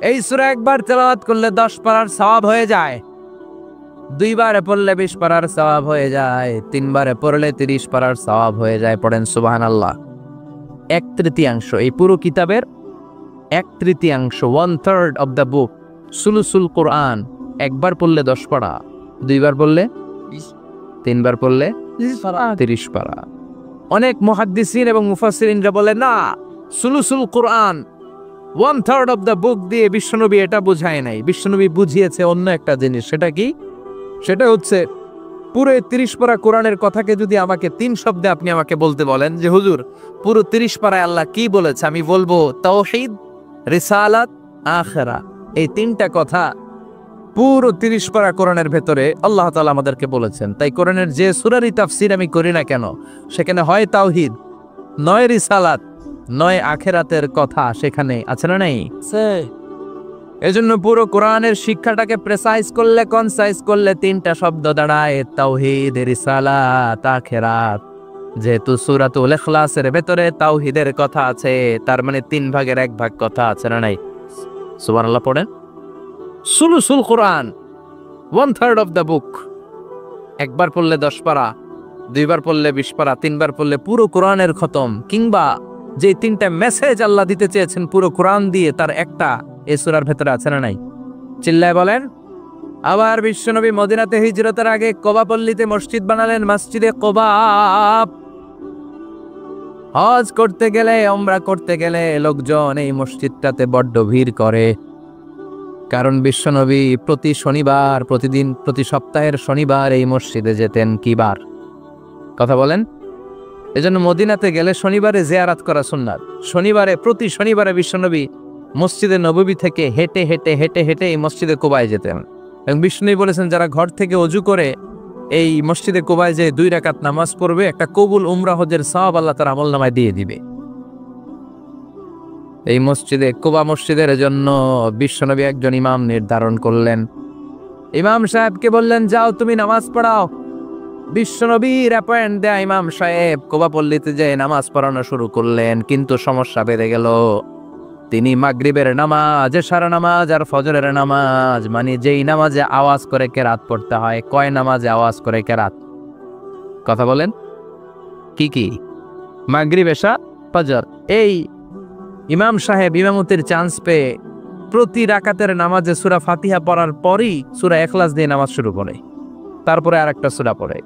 এই সূরা একবার তেলাওয়াত করলে 10 পারার সওয়াব হয়ে যায়। 2 বারে পড়লে 20 পারার সওয়াব হয়ে যায়। 3 বারে পড়লে 30 পারার সওয়াব হয়ে যায়। পড়েন সুবহানাল্লাহ। 1/3 এই পুরো কিতাবের 1/3, 1/3 অফ দ্য বুক, সুলুসুল কোরআন। একবার পড়লে 10 পারা, 2 বার পড়লে 20, 3 বার পড়লে 30 পারা। অনেক মুহাদ্দিসিন এবং মুফাসসিরিনরা বলে না, সুলুসুল কোরআন 1/3 অফ দ্য বুক দিয়ে বিশ্বনবী এটা বুঝায় নাই, বিশ্বনবী বুঝিয়েছে অন্য একটা জিনিস। সেটা কি? সেটা হচ্ছে পুরো 30 পারা কোরআনের কথাকে যদি আমাকে 3 শব্দে আপনি আমাকে বলতে বলেন যে হুজুর পুরো 30 পারায় আল্লাহ কি বলেছে, আমি বলবো তাওহীদ, রিসালাত, আখিরা। এই 3টা কথা পুরো 30 পারা কোরআনের ভেতরে আল্লাহ তাআলা আমাদেরকে বলেছেন। তাই কোরআনের যে সূরারই তাফসীর আমি করি না কেন, সেখানে হয় তাওহীদ, নয় রিসালাত, নয় আখিরাতের কথা সেখানে আছে না নাই? সে এজন্য পুরো কোরআনের শিক্ষাটাকে প্রেসাইজ করলে, কনসাইজ করলে 3টা শব্দ দাঁড়ায়, তাওহীদ, রিসালাত, আখিরাত। যেহেতু সূরাতুল ইখলাসের ভেতরে তাওহীদের কথা আছে, তার মানে 3 ভাগের 1 ভাগ কথা আছে না নাই? সুবহানাল্লাহ পড়েন। সুলুসুল কোরআন, 1/3 অফ দ্য বুক। একবার পড়লে 10 পারা, 2বার পড়লে 20 পারা, 3বার পড়লে পুরো কোরআনের খতম। কিংবা যে 3টা মেসেজ আল্লাহ দিতে চেয়েছেন পুরো কোরআন দিয়ে, তার একটা এই সূরার ভেতরে আছে না নাই? চিল্লায় বলেন। আবার বিশ্বনবী মদিনাতে হিজরতের আগে কোবা পল্লীতে মসজিদ বানালেন, মসজিদে কোবা। হজ করতে গেলে, উমরা করতে গেলে লোকজন এই মসজিদটাতে বড্ড ভিড় করে। কারণ বিশ্বনবী প্রতি শনিবার, প্রতিদিন, প্রতি সপ্তাহের শনিবার এই মসজিদে যেতেন। কি বার? কথা বলেন। এজন্য মদিনাতে গেলে শনিবারে জিয়ারাত করা সুন্নাত। শনিবারে, প্রতি শনিবারে বিশ্বনবী মসজিদে নববী থেকে হেঁটে হেঁটে হেঁটে হেঁটে এই মসজিদে কোবায় যেতেন। এবং বিষ্ণু বলেছেন যারা ঘর থেকে অজু করে এই মসজিদে কোবায় যে 2 রাকাত নামাজ পড়বে, একটা কবুল উমরা হজের সওয়াব আল্লাহ তার আমলনামায় দিয়ে দিবে। এই মসজিদে, কোবা মসজিদের জন্য বিশ্বনবী একজন ইমাম নির্ধারণ করলেন। ইমাম সাহেবকে বললেন যাও তুমি নামাজ পড়াও। বিশ্বনবীর অ্যাপয়েন্ট দেয়া ইমাম সাহেব কোবা পল্লীতে যে নামাজ পড়ানো শুরু করলেন। কিন্তু সমস্যা বেড়ে গেল। তিনি মাগরিবের নামাজ, এশার নামাজ আর ফজরের নামাজ, মানে যেই নামাজে আওয়াজ করে কেরাত পড়তে হয়, কয় নামাজে আওয়াজ করে কেরাত? কথা বলেন। কি কি? মাগরিব, এশা, ফজর। এই ইমাম সাহেব ইমামতির চান্স পেয়ে প্রতি রাকাতের নামাজে সূরা ফাতিহা পড়ার পরই সূরা ইখলাস দিয়ে নামাজ শুরু করে, তারপরে আরেকটা সূরা পড়ে।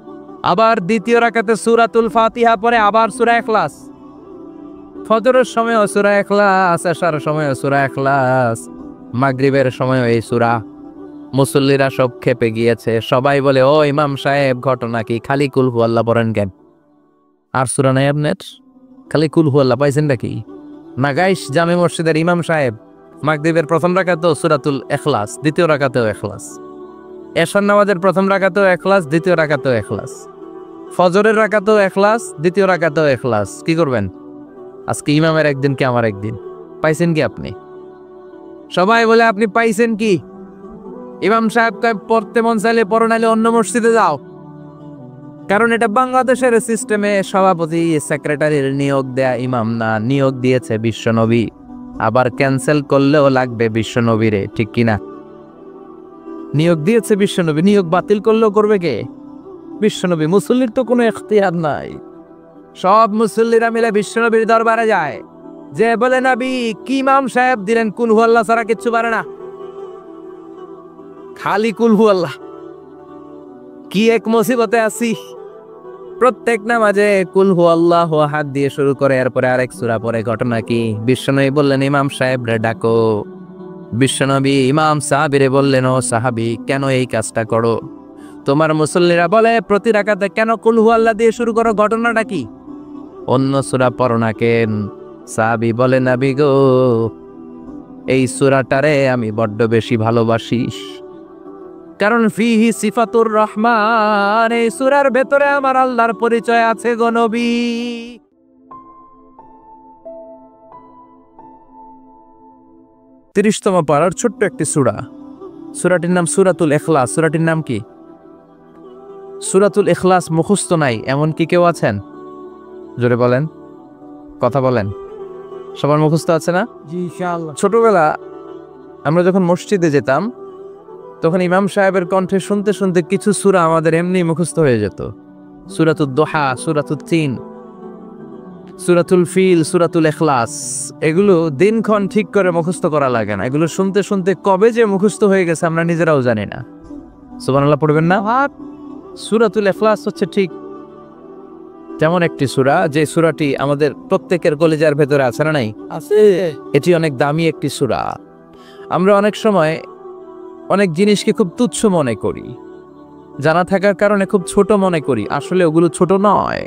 আবার দ্বিতীয় রাকাতে সূরাতুল ফাতিহা পড়ে, আবার সূরা ইখলাস। ফজরের সময়ও সূরা ইখলাস, এশার সময়ও সূরা ইখলাস, মাগরিবের সময়ও এই সূরা। মুসল্লিরা সব খেপে গিয়েছে। সবাই বলে ও ইমাম সাহেব ঘটনা কি? খালি কুল হু আল্লাহ পড়েন কেন? আর সূরা নাই আপনার? খালি কুল হু আল্লাহ পাইছেন নাকি? নাগাইশ জামে মসজিদের ইমাম সাহেব মাগরিবের প্রথম রাকাতেও সূরাতুল ইখলাস, দ্বিতীয় রাকাতেও ইখলাস। এশার নামাজের প্রথম রাকাতেও ইখলাস, দ্বিতীয় রাকাতেও ইখলাস। ফজরের রাকাতেও ইখলাস, দ্বিতীয় রাকাতেও ইখলাস। কি করবেন? আজকে ইমামের একদিন কি আমার একদিন। পাইছেন কি আপনি? সবাই বলে আপনি পাইছেন কি? ইমাম সাহেব কয় পড়তে মন চাইলে পড়ো, নাইলে অন্য মসজিদে যাও। কারণ এটা বাংলাদেশের সিস্টেমে সভাপতি, সেক্রেটারির নিয়োগ দেয়া ইমাম না, নিয়োগ দিয়েছে বিশ্বনবী। আবার ক্যান্সেল করলেও লাগবে বিশ্বনবীরে, ঠিক কিনা? নিয়োগ দিয়েছে বিশ্বনবী, নিয়োগ বাতিল করলেও করবে কে? বিশ্বনবী। মুসল্লির তো কোনো এখতিয়ার নাই। সব মুসল্লিরা মিলে বিশ্বনবীর দরবারে যায়, যে বলে নবী কি ইমাম সাহেব দিলেন, কুল হু আল্লাহ ছাড়া কিচ্ছু পারে না, খালি কুল হু আল্লাহ। কি এক মুসিবতে আছি। প্রত্যেক নামাজে কুল হু আল্লাহ হাত দিয়ে শুরু করে, এরপরে আরেক সূরা পড়ে। ঘটনা কি? বিশ্বনবী বললেন ইমাম সাহেব রে ডাকো। বিশ্বনবী ইমাম সাহাবীরে বললেন ও সাহাবী কেন এই কাজটা করো? তোমার মুসল্লিরা বলে প্রতি রাকাতে কেন কুল হু আল্লাহ দিয়ে শুরু করো, ঘটনাটা কি? অন্য সূরা পড়ো না কেন? সাহাবী বলে নবী গো, এই সূরাটারে আমি বড্ড বেশি ভালোবাসি, কারণ ফিহি সিফাতুর রহমান, এই সূরার ভেতরে আমার আল্লাহর পরিচয় আছে গো নবী। 30তম পারার ছোট্ট একটি সূরা। সূরাটির নাম সূরাতুল ইখলাস। সূরাটির নাম কি? সূরাতুল ইখলাস মুখস্থ নাই এমন কি কেউ আছেন? জোরে বলেন, কথা বলেন। সবার মুখস্থ আছে না? জি ইনশাআল্লাহ। ছোটবেলা আমরা যখন মসজিদে যেতাম, তখন ইমাম সাহেবের কণ্ঠে শুনতে শুনতে কিছু সূরা আমাদের এমনি মুখস্থ হয়ে যেত। সূরাতুদ দোহা, সূরাতুত তিন, সূরাতুল ফিল, সূরাতুল ইখলাস। এগুলো দিনক্ষণ ঠিক করে মুখস্থ করা লাগে না। এগুলো শুনতে শুনতে কবে যে মুখস্থ হয়ে গেছে আমরা নিজেরাও জানি না। সুবহানাল্লাহ পড়বেন না? সূরাতুল ইখলাস হচ্ছে ঠিক যেমন একটি সূরা, যে সূরাটি আমাদের প্রত্যেকের কলিজার ভেতরে আছে না নাই? আছে। এটি অনেক দামি একটি সূরা। আমরা অনেক সময় অনেক জিনিসকে খুব তুচ্ছ মনে করি, জানা থাকার কারণে খুব ছোট মনে করি। আসলে ওগুলো ছোট নয়,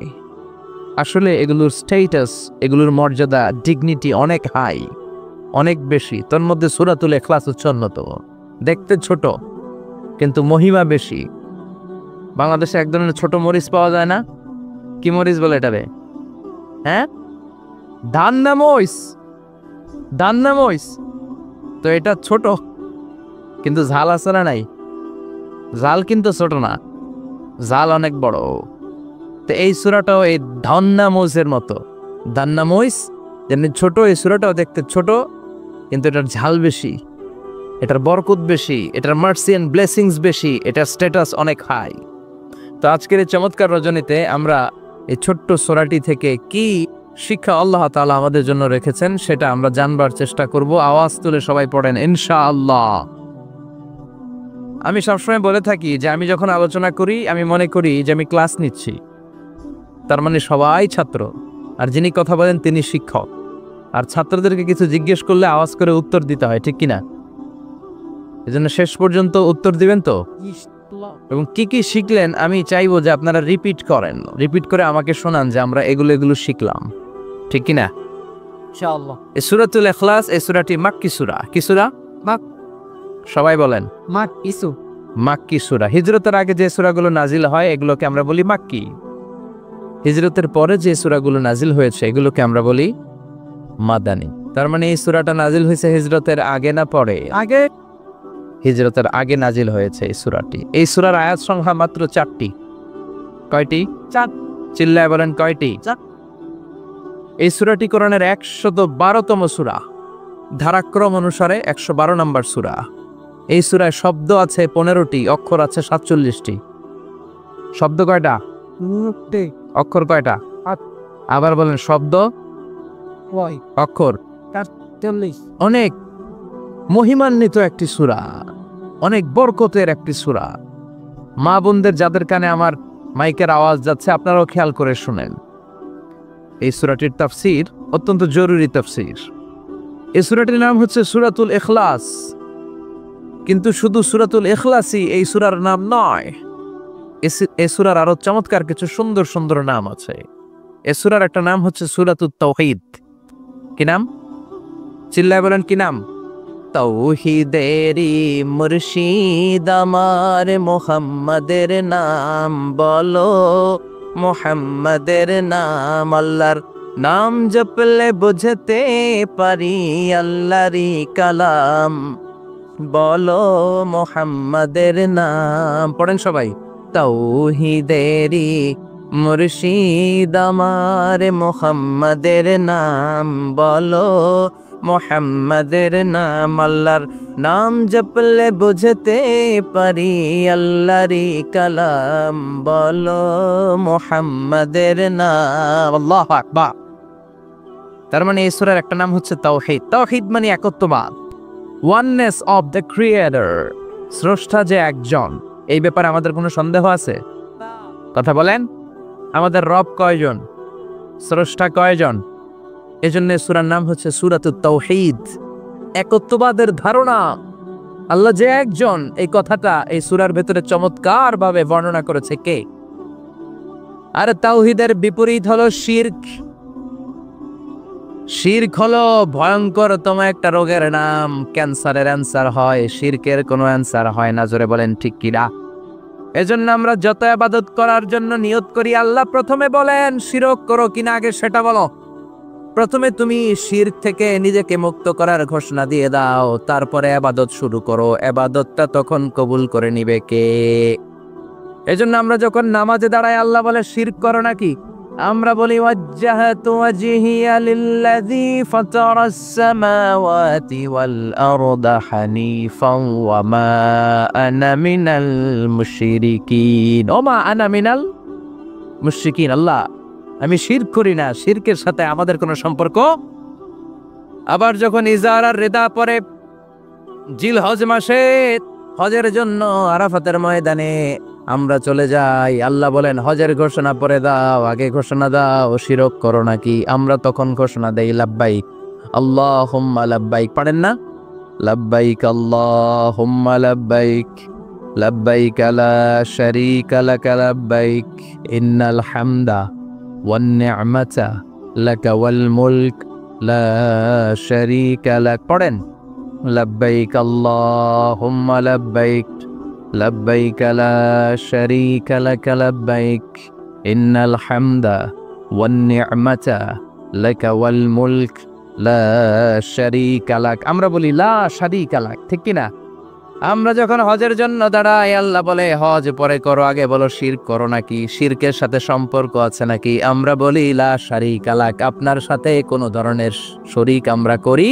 আসলে এগুলোর স্ট্যাটাস, এগুলোর মর্যাদা, ডিগনিটি অনেক হাই, অনেক বেশি। তোর মধ্যে সূরাতুল ইখলাস হচ্ছে অন্যতম। দেখতে ছোট কিন্তু মহিমা বেশি। বাংলাদেশে এক ধরনের ছোট মরিচ পাওয়া যায় না? কি মরিচ বলে এটারে? হ্যাঁ, দান্না মরিচ। দান্না মরিচ তো এটা ছোট, কিন্তু ঝাল আছে না নাই? ঝাল কিন্তু ছোট না, ঝাল অনেক বড়। তো এই সূরাটাও এই দান্না মরিচের মতো। দান্না মরিচ যেমনি ছোট, এই সূরাটাও দেখতে ছোট, কিন্তু এটার ঝাল বেশি, এটার বরকত বেশি, এটার মার্সি এন্ড ব্লেসিংস বেশি, এটার স্ট্যাটাস অনেক হাই। তো আজকের এই চমৎকার রজনীতে আমরা এই ছোট্ট সূরাটি থেকে কি শিক্ষা আল্লাহ তাআলা আমাদের জন্য রেখেছেন সেটা আমরা জানবার চেষ্টা করব। আওয়াজ তুলে সবাই পড়েন ইনশাআল্লাহ। আমি সবসময় বলে থাকি যে আমি যখন আলোচনা করি আমি মনে করি যে আমি ক্লাস নিচ্ছি, তার মানে সবাই ছাত্র, আর যিনি কথা বলেন তিনি শিক্ষক। আর ছাত্রদেরকে কিছু জিজ্ঞেস করলে আওয়াজ করে উত্তর দিতে হয়, ঠিক কিনা? এজন্য শেষ পর্যন্ত উত্তর দিবেন তো, এবং কি কি শিখলেন আমি চাইবো যে আপনারা রিপিট করেন, রিপিট করে আমাকে শোনান যে আমরা এগুলো শিখলাম, ঠিক কিনা? ইনশাআল্লাহ। এই সূরাতুল ইখলাস, এই সূরাটি মাক্কি সূরা। কি সূরা? সবাই বলেন কিছু মাক্কি সূরা। হিজরতের আগে যে সূরাগুলো নাজিল হয় এগুলোকে আমরা বলি মাক্কি। হিজরতের পরে যে সূরাগুলো নাজিল হয়েছে এগুলোকে আমরা বলি মাদানী। তার মানে এই সূরাটা নাজিল হয়েছে হিজরতের আগে না পরে? আগে। হিজরতের আগে নাজিল হয়েছে এই সূরাটি। এই সূরার আয়াত সংখ্যা মাত্র 4টি। কয়টি? 4। চিল্লায় বলেন কয়টি? 4। এই সূরাটি কোরআনের 112তম সূরা, ধারাক্রম অনুসারে 112 নম্বর সূরা। এই সূরায় শব্দ আছে 15টি, অক্ষর আছে 47টি। শব্দ কয়টা? অক্ষর কয়টা? 8। আবার বলেন শব্দ, অক্ষর। 40। অনেক মহিমান্বিত একটি সূরা, অনেক বরকতের একটি সূরা। মা বোনদের যাদের কানে আমার মাইকের আওয়াজ যাচ্ছে আপনারাও খেয়াল করে শুনেন। এই সূরাটির তাফসীর অত্যন্ত জরুরি তাফসীর। এই সূরাটির নাম হচ্ছে সূরাতুল ইখলাস, কিন্তু শুধু সূরাতুল ইখলাসই এই সূরার নাম নয়। এই সূরার আরো চমৎকার কিছু সুন্দর সুন্দর নাম আছে। এই সূরার একটা নাম হচ্ছে সূরাতুত তাওহীদ। কি নাম? চিল্লায় বলেন কি নাম? তাওহীদেরই মুর্শিদ আমার মুহাম্মাদের নাম বলো, মুহাম্মাদের নাম। আল্লাহর নাম জপলে বুঝতে পারি আল্লাহরই কালাম, বলো মুহাম্মাদের নাম। পড়েন সবাই। তাওহীদেরই মুর্শিদ আমার মুহাম্মাদের নাম বলো, মুহাম্মাদের নাম। আল্লাহর নাম জপলে বুঝতে পারি আল্লাহরই কালাম, বলো মুহাম্মাদের নাম। আল্লাহু আকবার। তার মানে এই সূরার একটা নাম হচ্ছে তাওহীদ। তাওহীদ মানে একত্ববাদ, ওয়াননেস অফ দ্য ক্রিয়েটর। স্রষ্টা যে একজন, এই ব্যাপারে আমাদের কোনো সন্দেহ আছে? কথা বলেন। আমাদের রব কয়জন? স্রষ্টা কয়জন? এজন্য সূরার নাম হচ্ছে সূরাতুত তাওহীদ, একত্ববাদের ধারণা। আল্লাহ যে একজন, এই কথাটা এই সূরার ভেতরে চমৎকার ভাবে বর্ণনা করেছে কে? আর তাওহীদের বিপরীত হলো শিরক। শিরক হলো ভয়ঙ্করতম একটা রোগের নাম। ক্যান্সারের অ্যান্সার হয়, শিরকের কোনো অ্যান্সার হয় না। জোরে বলেন ঠিক কিনা? এজন্য আমরা যত ইবাদত করার জন্য নিয়ত করি, আল্লাহ প্রথমে বলেন শিরক করো কিনা আগে সেটা বলো। প্রথমে তুমি শিরক থেকে নিজেকে মুক্ত করার ঘোষণা দিয়ে দাও, তারপরে ইবাদত শুরু করো। ইবাদতটা তখন কবুল করে নিবে কে? এজন্য আমরা যখন নামাজে দাঁড়াই আল্লাহ বলে শিরক করো নাকি? আমরা বলি ওয়াজ্জাহাতু ওয়াজহিয়া লিল্লাযী ফাতারাস সামাওয়াতি ওয়াল আরদা হানিফান ওয়া মা আনা মিনাল মুশরিকিন। ওমা আনা মিনাল মুশরিকিন। আল্লাহ আমি শিরক করি না, শিরকের সাথে আমাদের কোনো সম্পর্ক। আবার যখন ইজার আর রেদা পরে জিলহজ মাসে হজের জন্য আরাফাতের ময়দানে আমরা চলে যাই, আল্লাহ বলেন হজের ঘোষণা পরে দাও, আগে ঘোষণা দাও শিরক করো নাকি। আমরা তখন ঘোষণা দেই লাব্বাইক আল্লাহুম্মা লাব্বাইক। পারেন না? লাব্বাইক আল্লাহুম্মা লাব্বাইক, লাব্বাইক লা শারীকা লাকা লাব্বাইক, ইন্নাল হামদা ওয়ান নি'মাতা লাকা ওয়াল মুলক লা শারীকা লাক। পড়েন লাব্বাইক আল্লাহুম্মা লাব্বাইক, লাব্বাইক লা শারীকা লাকা লাব্বাইক, ইন্নাল হামদা ওয়ান নি'মাতা লাকা ওয়াল মুলক লা শারীকা লাক। আমরা বলি লা শারীকা লাক, ঠিক কি না? আমরা যখন হজের জন্য দাঁড়াই, আল্লাহ বলে হজ পরে করো, আগে বলো শিরক করো নাকি, শিরকের সাথে সম্পর্ক আছে নাকি। আমরা বলি লা শারীকা লাক, আপনার সাথে কোনো ধরনের শরীক আমরা করি।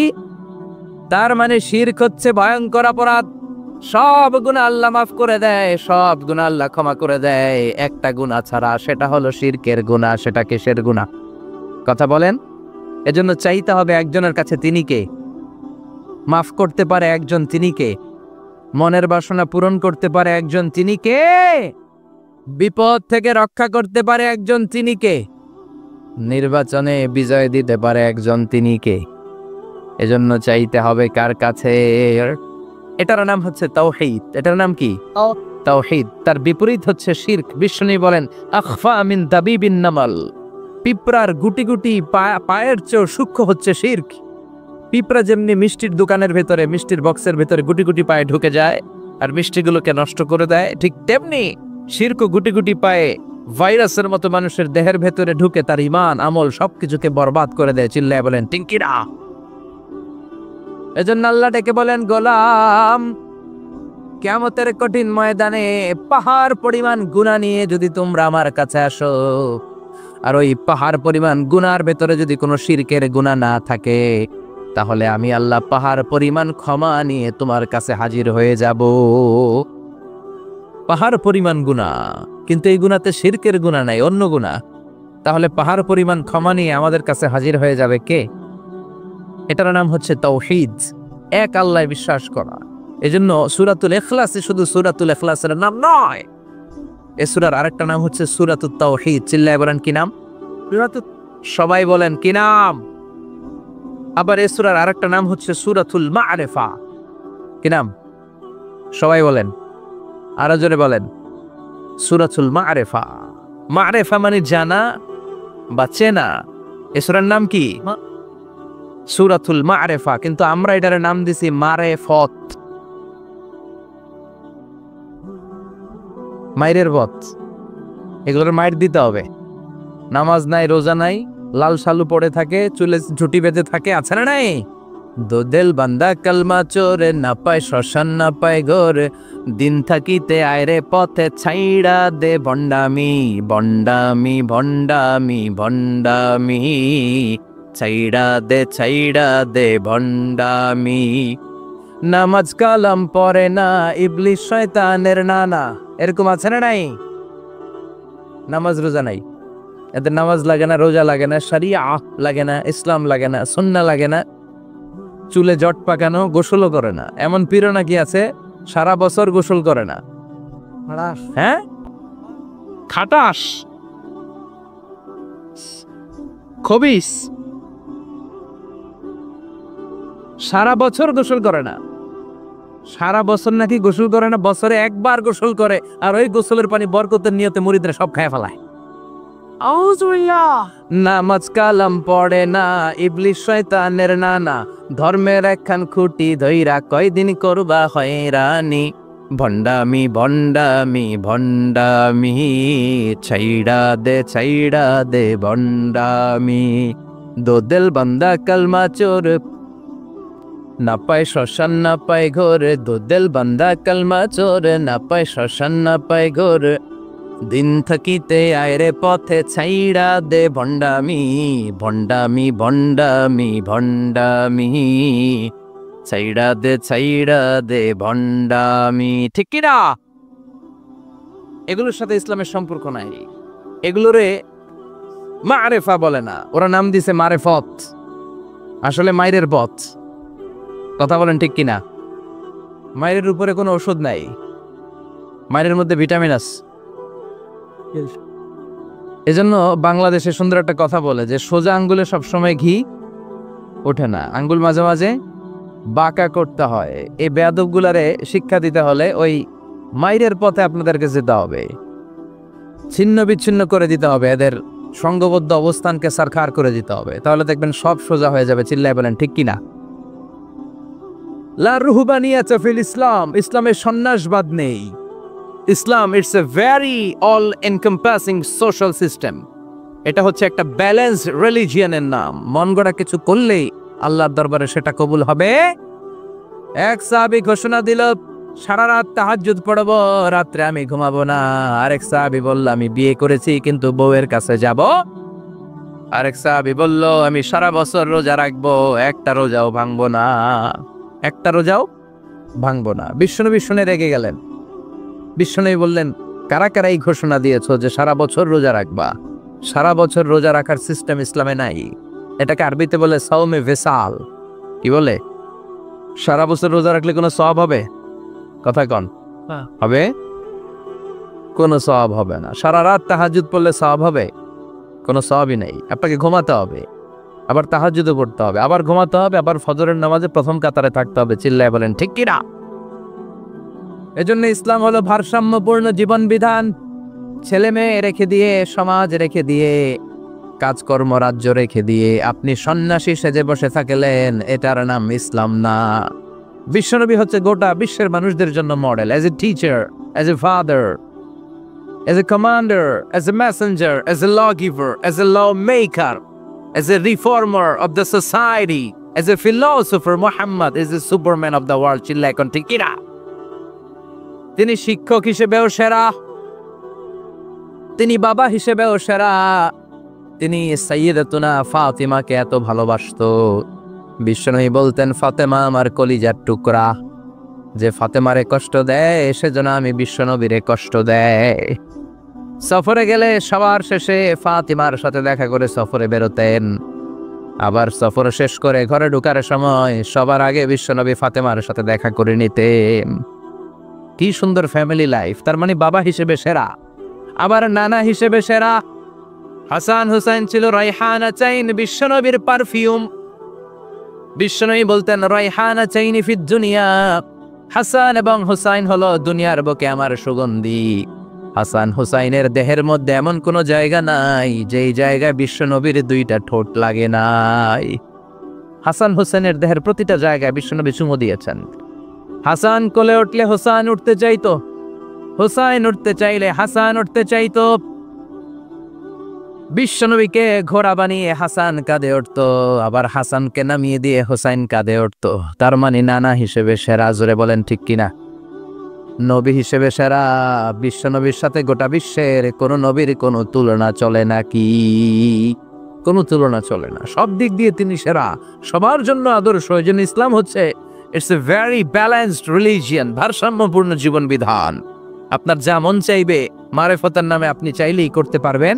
তার মানে শিরক হচ্ছে ভয়ঙ্কর অপরাধ। সব গুনাহ আল্লাহ মাফ করে দেয়, সব গুনাহ আল্লাহ ক্ষমা করে দেয়, একটা গুনাহ ছাড়া, সেটা হলো শিরকের গুনাহ। সেটা কিসের গুনাহ? কথা বলেন। এজন্য চাইতে হবে একজনের কাছে, তিনি কে? মাফ করতে পারে একজন, তিনি কে? মনের বাসনা পূরণ করতে পারে একজন, তিনি কে? বিপদ থেকে রক্ষা করতে পারে একজন, তিনি কে? নির্বাচনে বিজয় দিতে পারে একজন, তিনি কে? এজন্য চাইতে হবে কার কাছে? এটার নাম হচ্ছে তাওহীদ। এটার নাম কি? তাওহীদ। তার বিপরীত হচ্ছে শিরক। বিষ্ণু বলেন আখফা মিন দাবিবিন নামাল, পিঁপড়ার গুটি গুটি পায়ের চেয়েও সূক্ষ্ম হচ্ছে শিরক। পিঁপড়া যেমনি মিষ্টির দোকানের ভেতরে, মিষ্টির বক্সের ভেতরে গুটি গুটি পায়ে ঢুকে যায় আর মিষ্টিগুলোকে নষ্ট করে দেয়, ঠিক তেমনি শিরক গুটি গুটি পায়ে ভাইরাসের মতো মানুষের দেহের ভেতরে ঢুকে তার ঈমান আমল সবকিছুকে বরবাদ করে দেয়। চিল্লায় বলেন টিঙ্কিরা। এজন্য আল্লাহ ডেকে বলেন গোলাম, কিয়ামতের কঠিন ময়দানে পাহাড় পরিমাণ গুনাহ নিয়ে যদি তোমরা আমার কাছে আসো, আর ওই পাহাড় পরিমাণ গুনার ভেতরে যদি কোনো শিরকের গুনাহ না থাকে, তাহলে আমি আল্লাহ পাহাড় পরিমাণ ক্ষমা নিয়ে তোমার কাছে হাজির হয়ে যাব। পাহাড় পরিমাণ গুনাহ, কিন্তু এই গুনাতে শিরকের গুনাহ নাই, অন্য গুনাহ। তাহলে পাহাড় পরিমাণ ক্ষমা নিয়ে আমাদের কাছে হাজির হয়ে যাবে কে? এটার নাম হচ্ছে তাওহীদ, এক আল্লাহয় বিশ্বাস করা। এজন্য সূরাতুল ইখলাসে শুধু সূরাতুল ইখলাসের নাম নয়, এ সূরার আরেকটা নাম হচ্ছে সূরাতুত তাওহীদ। চিল্লায় বলেন কি নাম? সবাই বলেন কি নাম? আবার এ সূরার আরেকটা নাম হচ্ছে সূরাতুল মা'রিফা। কি নাম? সবাই বলেন, আরো জোরে বলেন। সূরাতুল মা'রিফা। মা'রিফা মানে জানা বা চেনা। এ সূরার নাম কি? সূরাতুল মা'রিফা। কিন্তু আমরা এটার নাম দিছি মারেফত, মাইরের বত। এগুলোর মাইর দিতে হবে। নামাজ নাই, রোজা নাই, লাল শালু পড়ে থাকে, চুলে ঝুটি বেঁধে থাকে, আছে না নাই? দোদেল বান্দা কালমা চোরে, না পায় শ্মশান না পায় ঘর, দিন থাকিতে আয়রে পথে ছাইড়া দে ভণ্ডামি, ভণ্ডামি ভণ্ডামি ভণ্ডামি, ছাইড়া দে ভণ্ডামি। নামাজ কালাম পড়ে না, ইবলিস শয়তানের নানা। এরকম আছে না নাই? নামাজ রোজা নাই, এদের নামাজ লাগে না, রোজা লাগে না, শরিয়া লাগে না, ইসলাম লাগে না, সুন্নাহ লাগে না, চুলে জট পাকানো, গোসলও করে না। এমন পীর নাকি আছে সারা বছর গোসল করে না। হ্যাঁ, খাটাস, খবিস, সারা বছর গোসল করে না। সারা বছর নাকি গোসল করে না, বছরে একবার গোসল করে, আর ওই গোসলের পানি বরকতের নিয়তে মুরিদরা সব খায় ফেলায়। নামাজ কালাম পড়ে না, ইবলিস শয়তানের নানা, ধর্মের একখান খুঁটি ধইরা কয়দিন করবা হয়রানি, ভণ্ডামি ভণ্ডামি ভণ্ডামি, ছাইড়া দে ভণ্ডামি। দোদেল বান্দা কালমা চোর, না পায় শ্মশান না পায় ঘর, দোদেল বান্দা কালমা চোর, না পায় শ্মশান না পায় ঘর, দিন থাকিতে আয়রে পথে ছাইড়া দে ভণ্ডামি, ভণ্ডামি ভণ্ডামি ভণ্ডামি, ছাইড়া দে ভণ্ডামি। ঠিক কিনা? এগুলোর সাথে ইসলামের সম্পর্ক নাই, এগুলোরে মারেফা বলে না, ওরা নাম দিছে মারেফত, আসলে মাইরের পথ। কথা বলেন ঠিক কিনা? মাইরের উপরে কোনো ওষুধ নাই, মাইরের মধ্যে ভিটামিন আছে। এজন্য বাংলাদেশে সুন্দর একটা কথা বলে যে সোজা আঙ্গুলে সবসময় ঘি ওঠে না, আঙ্গুল মাঝে মাঝে বাঁকা করতে হয়। এই বেয়াদবগুলারে শিক্ষা দিতে হলে ওই মাইরের পথে আপনাদেরকে যেতে হবে, ছিন্ন বিচ্ছিন্ন করে দিতে হবে, এদের সংঘবদ্ধ অবস্থানকে সারখার করে দিতে হবে, তাহলে দেখবেন সব সোজা হয়ে যাবে। চিল্লায় বলেন ঠিক কিনা? লা রুহবানিয়াত ফিল ইসলাম, ইসলামে সন্ন্যাসবাদ নেই। Islam it's a very all encompassing social system. এটা হচ্ছে একটা ব্যালেন্স রিলিজিয়নের নাম। মন গড়া কিছু করলেই আল্লাহর দরবারে সেটা কবুল হবে। এক সাহাবী ঘোষণা দিল, সারা রাত তাহাজ্জুদ পড়ব, রাত্রে আমি ঘুমাবো না। আরেক সাহাবী বলল, আমি বিয়ে করেছি কিন্তু বউয়ের কাছে যাব। আরেক সাহাবী বলল, আমি সারা বছর রোজা রাখবো, একটা রোজাও ভাঙবো না, একটা রোজাও ভাঙবো না। বিশ্বনবী শুনে রেগে গেলেন। বিশ্বনবী বললেন, কারা কারা এই ঘোষণা দিয়েছো যে সারা বছর রোজা রাখবা? সারা বছর রোজা রাখার সিস্টেম ইসলামে নাই। এটাকে আরবিতে বলে সাওমে ভেসাল। কি বলে? সারা বছর রোজা রাখলে কোনো সওয়াব হবে? কথা কন, হবে? কোনো সওয়াব হবে না। সারা রাত তাহাজ্জুদ পড়লে সওয়াব হবে? কোনো সওয়াবই নেই। আপনাকে ঘুমাতে হবে, আবার তাহাজ্জুদও পড়তে হবে, আবার ঘুমাতে হবে, আবার ফজরের নামাজে প্রথম কাতারে থাকতে হবে। চিল্লায় বলেন ঠিক কিনা? এজন্য ইসলাম হলো ভারসাম্যপূর্ণ জীবন বিধান। ছেলে মেয়ে রেখে দিয়ে, সমাজ রেখে দিয়ে, কাজকর্ম রাজ্য রেখে দিয়ে আপনি সন্ন্যাসী সেজে বসে থাকলেন, এটার নাম ইসলাম না। বিশ্বনবী হচ্ছে গোটা বিশ্বের মানুষদের জন্য model, as a teacher, as a father, as a commander, as a messenger, as a lawgiver, as a lawmaker, as a reformer of the society, as a philosopher, Muhammad is a superman of the world. চিল্লা এখন ঠিক কিনা? তিনি শিক্ষক হিসেবেও সেরা, তিনি বাবা হিসেবেও সেরা। তিনি সাইয়্যিদাতুনা ফাতিমাকে এত ভালোবাসতো, বিশ্বনবী বলতেন, ফাতেমা আমার কলিজার টুকরা, যে ফাতেমারে কষ্ট দেয় সেজন্য আমি বিশ্বনবীরে কষ্ট দেয়। সফরে গেলে সবার শেষে ফাতিমার সাথে দেখা করে সফরে বেরোতেন, আবার সফর শেষ করে ঘরে ঢোকার সময় সবার আগে বিশ্বনবী ফাতেমার সাথে দেখা করে নিতেন। কি সুন্দর ফ্যামিলি লাইফ। তার মানে বাবা হিসেবে সেরা, আবার নানা হিসেবে সেরা। হাসান হুসাইন ছিল রাইহানা চাইন, বিশ্বনবীর পারফিউম। বিশ্বনবী বলতেন, রাইহানা চাইনি ফিদ দুনিয়া, হাসান এবং হুসাইন হলো দুনিয়ার বুকে আমার সুগন্ধি। হাসান হুসাইনের দেহের মধ্যে এমন কোনো জায়গা নাই যেই জায়গায় বিশ্বনবীর দুইটা ঠোঁট লাগে নাই। হাসান হুসাইনের দেহের প্রতিটা জায়গায় বিশ্বনবী চুমু দিয়েছেন। হাসান কোলে উঠলে হুসাইন উঠতে চাইতো, হুসাইন উঠতে চাইলে হাসান উঠতে চাইতো। বিশ্বনবীকে ঘোড়া বানিয়ে হাসান কাঁধে উঠতো, আবার হাসানকে নামিয়ে দিয়ে হুসাইন কাঁধে উঠতো। তার মানে নানা হিসেবে সেরা। জোরে বলেন ঠিক কিনা? নবী হিসেবে সেরা। বিশ্বনবীর সাথে গোটা বিশ্বের কোন নবীর কোনো তুলনা চলে নাকি? কোনো তুলনা চলে না। সব দিক দিয়ে তিনি সেরা, সবার জন্য আদর্শ। এই জন্য ইসলাম হচ্ছে it's a very balanced religion, ভারসাম্যপূর্ণ জীবন বিধান। আপনার যা মন চাইবে মারেফতের নামে আপনি চাইলেই করতে পারবেন।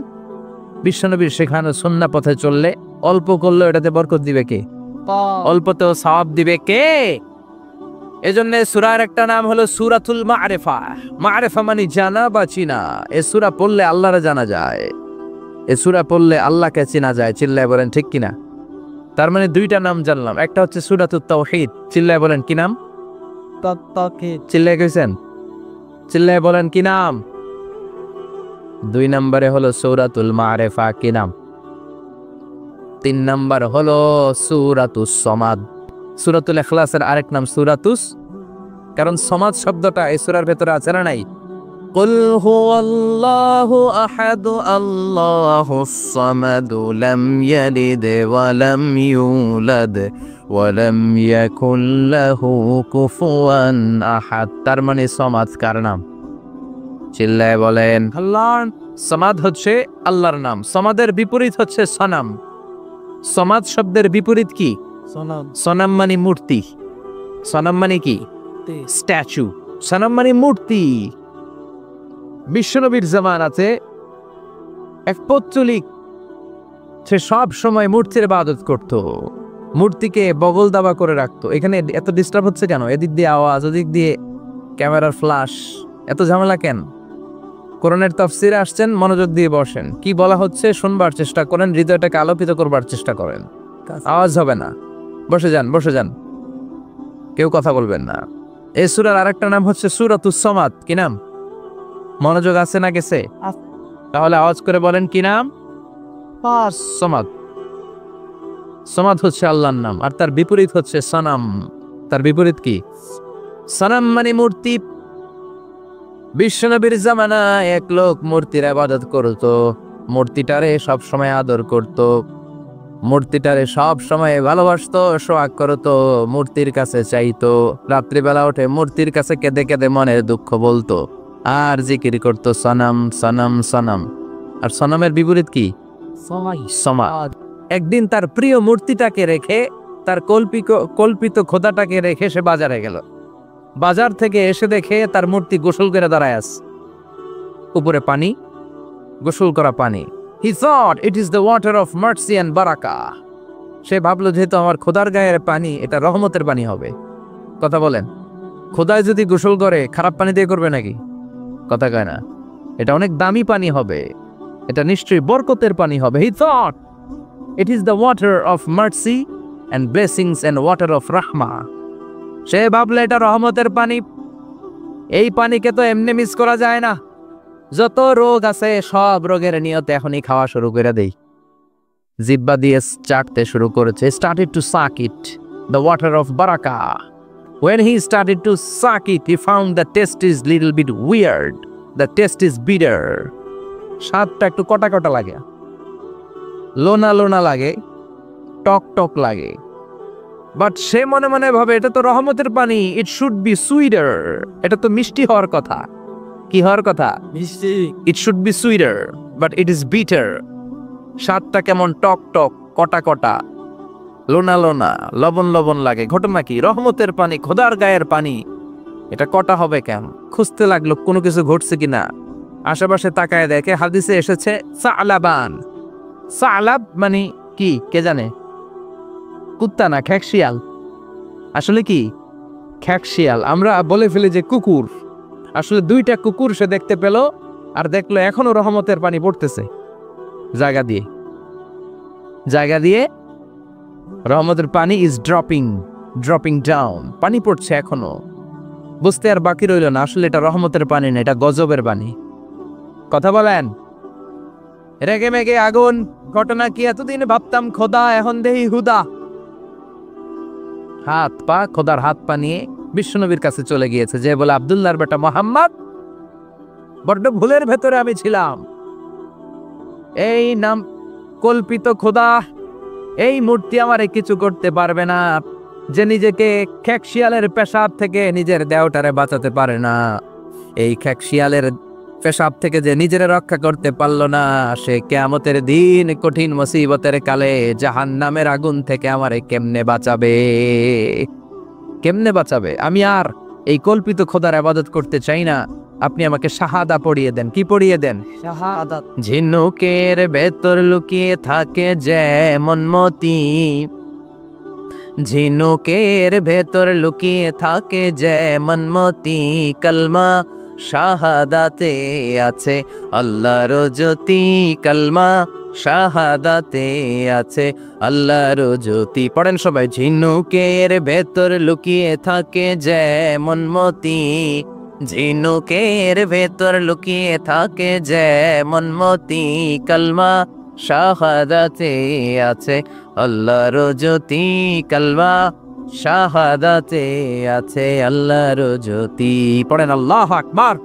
বিশ্বনবীর শেখানো সুন্নাহ পথে চললে অল্প করলেও এটাতে বরকত দিবে কে? অল্পতেও সওয়াব দিবে কে? এজন্য সূরার একটা নাম হলো সূরাতুল মা'রিফা। মা'রিফা মানে জানা বা চিনা। এই সূরা পড়লে আল্লাহরে জানা যায়, এই সূরা পড়লে আল্লাহকে চেনা যায়। চিল্লায় বলেন ঠিক কিনা? তার মানে দুইটা নাম জানলাম, একটা হচ্ছে সূরাতুত তাওহীদ। চিল্লায় বলেন কি নাম? তাওহীদ। চিল্লায় কইছেন? চিল্লায় বলেন কি নাম? দুই নম্বরে হলো সূরাতুল মা'রিফা। কি নাম? তিন নম্বর হলো সূরাতুস সমাদ। সূরাতুল ইখলাসের আরেক নাম সূরাতুস, কারণ সমাদ শব্দটা এই সূরার ভেতরে আছে না নাই? কুল হুয়াল্লাহু আহাদ আল্লাহুস সামাদ লাম ইয়ালিদ ওয়া লাম ইউলাদ ওয়া লাম ইয়াকুল লাহু কুফুয়ান আহাদ। তার মানে সমাদ কার নাম? চিল্লায় বলেন। আল্লাহর সমাদ হচ্ছে আল্লাহর নাম। সমাদের বিপরীত হচ্ছে সনাম। সমাদ শব্দের বিপরীত কি? সনাম। সনাম মানে মূর্তি। সনাম মানে কি? স্ট্যাচু। সনাম মানে মূর্তি। বিশ্বনবীর জামানাতে এক পৌত্তলিক, সে সব সময় মূর্তির ইবাদত করত, মূর্তিকে বগল দাবা করে রাখতো। এখানে এত ডিস্টার্ব হচ্ছে কেন? এদিক দিয়ে আওয়াজ, ওদিক দিয়ে ক্যামেরার ফ্ল্যাশ, এত ঝামেলা কেন? কোরআনের তাফসিরে আসছেন, মনোযোগ দিয়ে বসেন, কি বলা হচ্ছে শুনবার চেষ্টা করেন, হৃদয়টাকে আলোকিত করবার চেষ্টা করেন। আওয়াজ হবে না, বসে যান বসে যান, কেউ কথা বলবেন না। এই সূরার আরেকটা নাম হচ্ছে সূরাতুস সামাদ। কি নাম? মনোযোগ আছে না গেছে? তাহলে আওয়াজ করে বলেন কি নাম? সামাদ। সামাদ হচ্ছে আল্লাহর নাম, আর তার বিপরীত হচ্ছে সানাম। তার বিপরীত কি? সানাম মানে মূর্তি। বিশ্বনবীর জামানায় এক লোক মূর্তির ইবাদত করত, মূর্তিটারে সব সময় আদর করত, মূর্তিটারে সব সময় ভালোবাসতো, সোহাগ করতো, মূর্তির কাছে চাইতো, রাত্রিবেলা উঠে মূর্তির কাছে কেঁদে কেঁদে মনের দুঃখ বলতো, আর জিকির করতো সনম সনম সনম। আর সনমের বিপরীত কি? সমাদ। একদিন তার প্রিয় মূর্তিটাকে রেখে, তার কল্পিত খোদাটাকে রেখে সে বাজারে গেল। বাজার থেকে এসে দেখে তার মূর্তি গোসল করে দাঁড়ায় আছে, উপরে পানি, গোসল করা পানি। He thought it is the water of mercy and barakah. সে ভাবলো যেহেতু আমার খোদার গায়ের পানি, এটা রহমতের পানি হবে। কথা বলেন, খোদায় যদি গোসল করে খারাপ পানি দিয়ে করবে নাকি? কথা কয় না, এটা অনেক দামি পানি হবে, এটা নিশ্চয়ই বরকতের পানি হবে। He thought it is the water of mercy and blessings and water of rahmah. সে ভাবলো এটা রহমতের পানি, এই পানিকে তো এমনি মিস করা যায় না। যত রোগ আছে সব রোগের নিয়তে এখনই খাওয়া শুরু করে দেই। জিহ্বা দিয়ে চাটতে শুরু করেছে। Started to suck it, the water of barakah. When he started to suck it, he found the taste is little bit weird. The taste is bitter. স্বাদটা একটু কটা কটা লাগে, লোনা লোনা লাগে, টক টক লাগে। বাট সে মনে মনে ভাবে এটা তো রহমতের পানি, ইট শুড বি সুইটার, এটা তো মিষ্টি হওয়ার কথা। কি হওয়ার কথা? মিষ্টি। It should be sweeter but it is bitter. স্বাদটা কেমন টক টক, কটা কটা, লোনা লোনা, লবণ লবণ লাগে। ঘটনা কি? রহমতের পানি, খোদার গায়ের পানি, এটা কটা হবে কেন? খুঁজতে লাগলো কোনো কিছু ঘটছে কিনা। আশেপাশে তাকায় দেখে হাদিসে এসেছে সালাবান। সালাব মানে কি কে জানে? কুত্তা না, খ্যাকশিয়াল। আসলে কি? খ্যাকশিয়াল। আমরা বলে ফেলি যে কুকুর, আসলে দুইটা কুকুর সে দেখতে পেল, আর দেখলো এখনো রহমতের পানি পড়তেছে জায়গা দিয়ে, জায়গা দিয়ে রহমতের পানি ইজ ড্রপিং ডাউন, পানি পড়ছে এখনো। বুঝতে আর বাকি রইল না আসলে এটা রহমতের পানি না, এটা গজবের পানি। কথা বলেন, রেগে মেগে আগুন। ঘটনা কি? এতদিন ভাবতাম খোদা, এখন দেহি হুদা। হাত পা, খোদার হাত পা নিয়ে বিশ্বনবীর কাছে চলে গিয়েছে, যে বলে আব্দুল্লাহর বেটা মোহাম্মদ, বড্ড ভুলের ভেতরে আমি ছিলাম। এই নাম কল্পিত খোদা, এই মূর্তি আমারে কিছু করতে পারবে না, যে নিজেকে খ্যাকশিয়ালের পেশাব থেকে নিজের দেহটারে বাঁচাতে পারে না, এই খ্যাকশিয়ালের পেশাব থেকে যে নিজের রক্ষা করতে পারলো না, সে কিয়ামতের দিন কঠিন মুসিবতের কালে জাহান্নামের আগুন থেকে আমারে কেমনে বাঁচাবে? কেমনে বাঁচাবে? আমি আর এই কল্পিত খোদার ইবাদত করতে চাই না। আপনি আমাকে শাহাদা পড়িয়ে দেন। কি পড়িয়ে দেন? শাহাদাত। ঝিনুকের ভেতর লুকিয়ে থাকে যেমন মতি, ঝিনুকের ভেতর লুকিয়ে থাকে যেমন মতি, কলমা শাহাদাতে আছে আল্লাহর জ্যোতি, কলমা শাহাদাতে আছে আল্লাহর জ্যোতি। পড়েন সবাই। ঝিনুকের ভেতর লুকিয়ে থাকে যেমন মতি, ঝিনুকের ভেতর লুকিয়ে থাকে যেমন মতি, কলমা শাহাদাতে আছে আল্লাহর জ্যোতি, কলমা শাহাদাতে আছে আল্লাহর জ্যোতি। পড়েন আল্লাহু আকবার।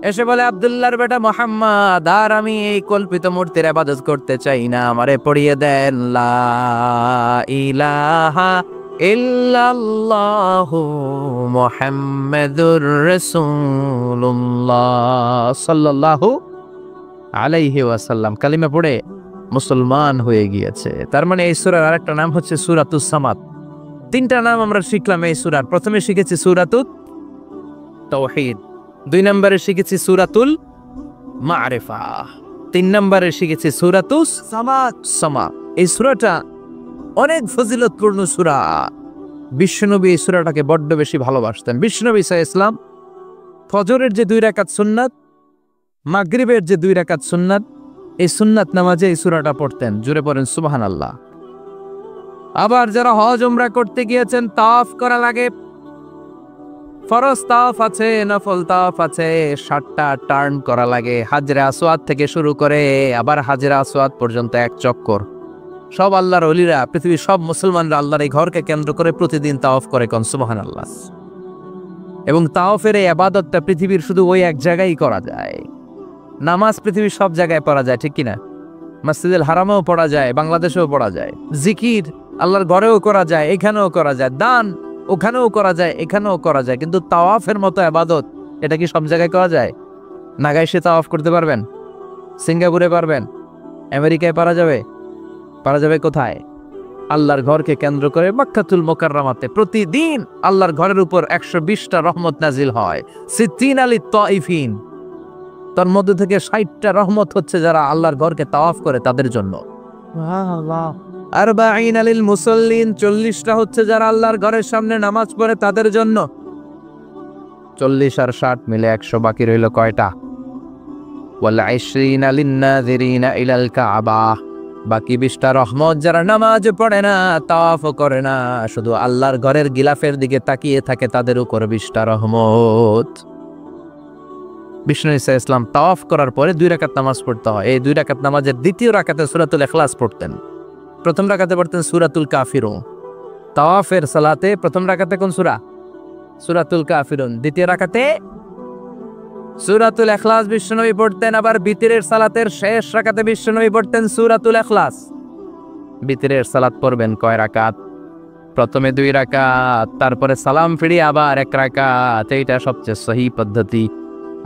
এসে বলে আব্দুল্লাহর বেটা মুহাম্মদ, আর আমি এই কল্পিত মূর্তির ইবাদত করতে চাই না, আমারে পড়িয়ে দেন লা ইলাহা ইল্লাল্লাহু মুহাম্মাদুর রাসূলুল্লাহ সাল্লাল্লাহু আলাইহি ওয়াসাল্লাম। কালিমা পড়ে মুসলমান হয়ে গিয়েছে। তার মানে এই সূরার আরেকটা নাম হচ্ছে সূরাতুস সামাদ। তিনটা নাম আমরা শিখলাম এই সূরার। প্রথমে শিখেছি সূরাতুত তাওহীদ, 2 নম্বরে শিখেছি সূরাতুল মারিফা, 3 নম্বরে শিখেছি সূরাতুস সামাদ। এই সূরাটা অনেক ফজিলতপূর্ণ সূরা। বিশ্বনবী এই সূরাটাকে বড্ড বেশি ভালোবাসতেন। বিশ্বনবী সাল্লাল্লাহু আলাইহি ওয়াসাল্লাম ফজরের যে 2 রাকাত সুন্নাত, মাগরিবের যে 2 রাকাত সুন্নাত, এই সুন্নাত নামাজে এই সূরাটা পড়তেন। জোরে পড়েন সুবহানাল্লাহ। আবার যারা হজ উমরা করতে গিয়েছেন, তাওয়াফ করা লাগে, ফরজ তাওয়াফ আছে, নফল তাওয়াফ আছে, 7টা টার্ন করা লাগে। হাজরে আসওয়াদ থেকে শুরু করে আবার হাজরে আসওয়াদ পর্যন্ত এক চক্কর। সব আল্লাহর ওলিরা, পৃথিবীর সব মুসলমানরা আল্লাহর এই ঘরকে কেন্দ্র করে প্রতিদিন তাওয়াফ করে, কোন সুবহানাল্লাহ। এবং তাওয়াফের এই ইবাদতটা পৃথিবীর শুধু ওই এক জায়গায় করা যায়। নামাজ পৃথিবীর সব জায়গায় পড়া যায়, ঠিক কিনা? মসজিদুল হারামেও পড়া যায়, বাংলাদেশেও পড়া যায়। জিকির আল্লাহর ঘরেও করা যায়, এখানেও করা যায়। দান ওখানেও করা যায়, এখানেও করা যায়। কিন্তু তাওয়াফের মতো ইবাদত, এটা কি সব জায়গায় করা যায়? নাগাইশে তাওয়াফ করতে পারবেন? সিঙ্গাপুরে পারবেন? আমেরিকায় পারা যাবে? পারা যাবে কোথায়? আল্লাহর ঘরকে কেন্দ্র করে মক্কাতুল মুকাররমাতে প্রতিদিন আল্লাহর ঘরের উপর 120টা রহমত নাজিল হয়। সিদ্দিন আলী তাইফিন, তার মধ্যে থেকে 60টা রহমত হচ্ছে যারা আল্লাহর ঘরকে তাওয়াফ করে তাদের জন্য। সুবহানাল্লাহ। আরবাঈন আলিল মুসাল্লিন, 40টা হচ্ছে যারা আল্লাহর ঘরের সামনে নামাজ পড়ে তাদের জন্য। 40 আর 60 মিলে 100, বাকি রইল কয়টা? ওয়াল 20 লিন-নাযিরিনা ইলাল কাবা, বাকি 20টা রহমত যারা নামাজ পড়ে না, তাওয়াফ করে না, শুধু আল্লাহর ঘরের গিলাফের দিকে তাকিয়ে থাকে, তাদের উপর 20টা রহমত। বিষ্ণু ঈসা ইসলাম তাওয়াফ করার পরে 2 রাকাত নামাজ পড়তে হয়। এই 2 রাকাত নামাজের দ্বিতীয় রাকাতে সূরাতুল ইখলাস পড়তেন, প্রথম রাকাতে পড়তেন সূরাতুল কাফিরুন। তাওয়াফের সালাতে প্রথম রাকাতে কোন সূরা? সূরাতুল কাফিরুন। দ্বিতীয় রাকাতে সূরাতুল ইখলাস বিশ্বনবী পড়তেন। আবার বিতরের সালাতের শেষ রাকাতে বিশ্বনবী পড়তেন সূরাতুল ইখলাস। বিতরের সালাত পড়বেন কয় রাকাত? প্রথমে 2 রাকাত, তারপরে সালাম ফিরিয়ে আবার 1 রাকাত। এইটা সবচেয়ে সহি পদ্ধতি।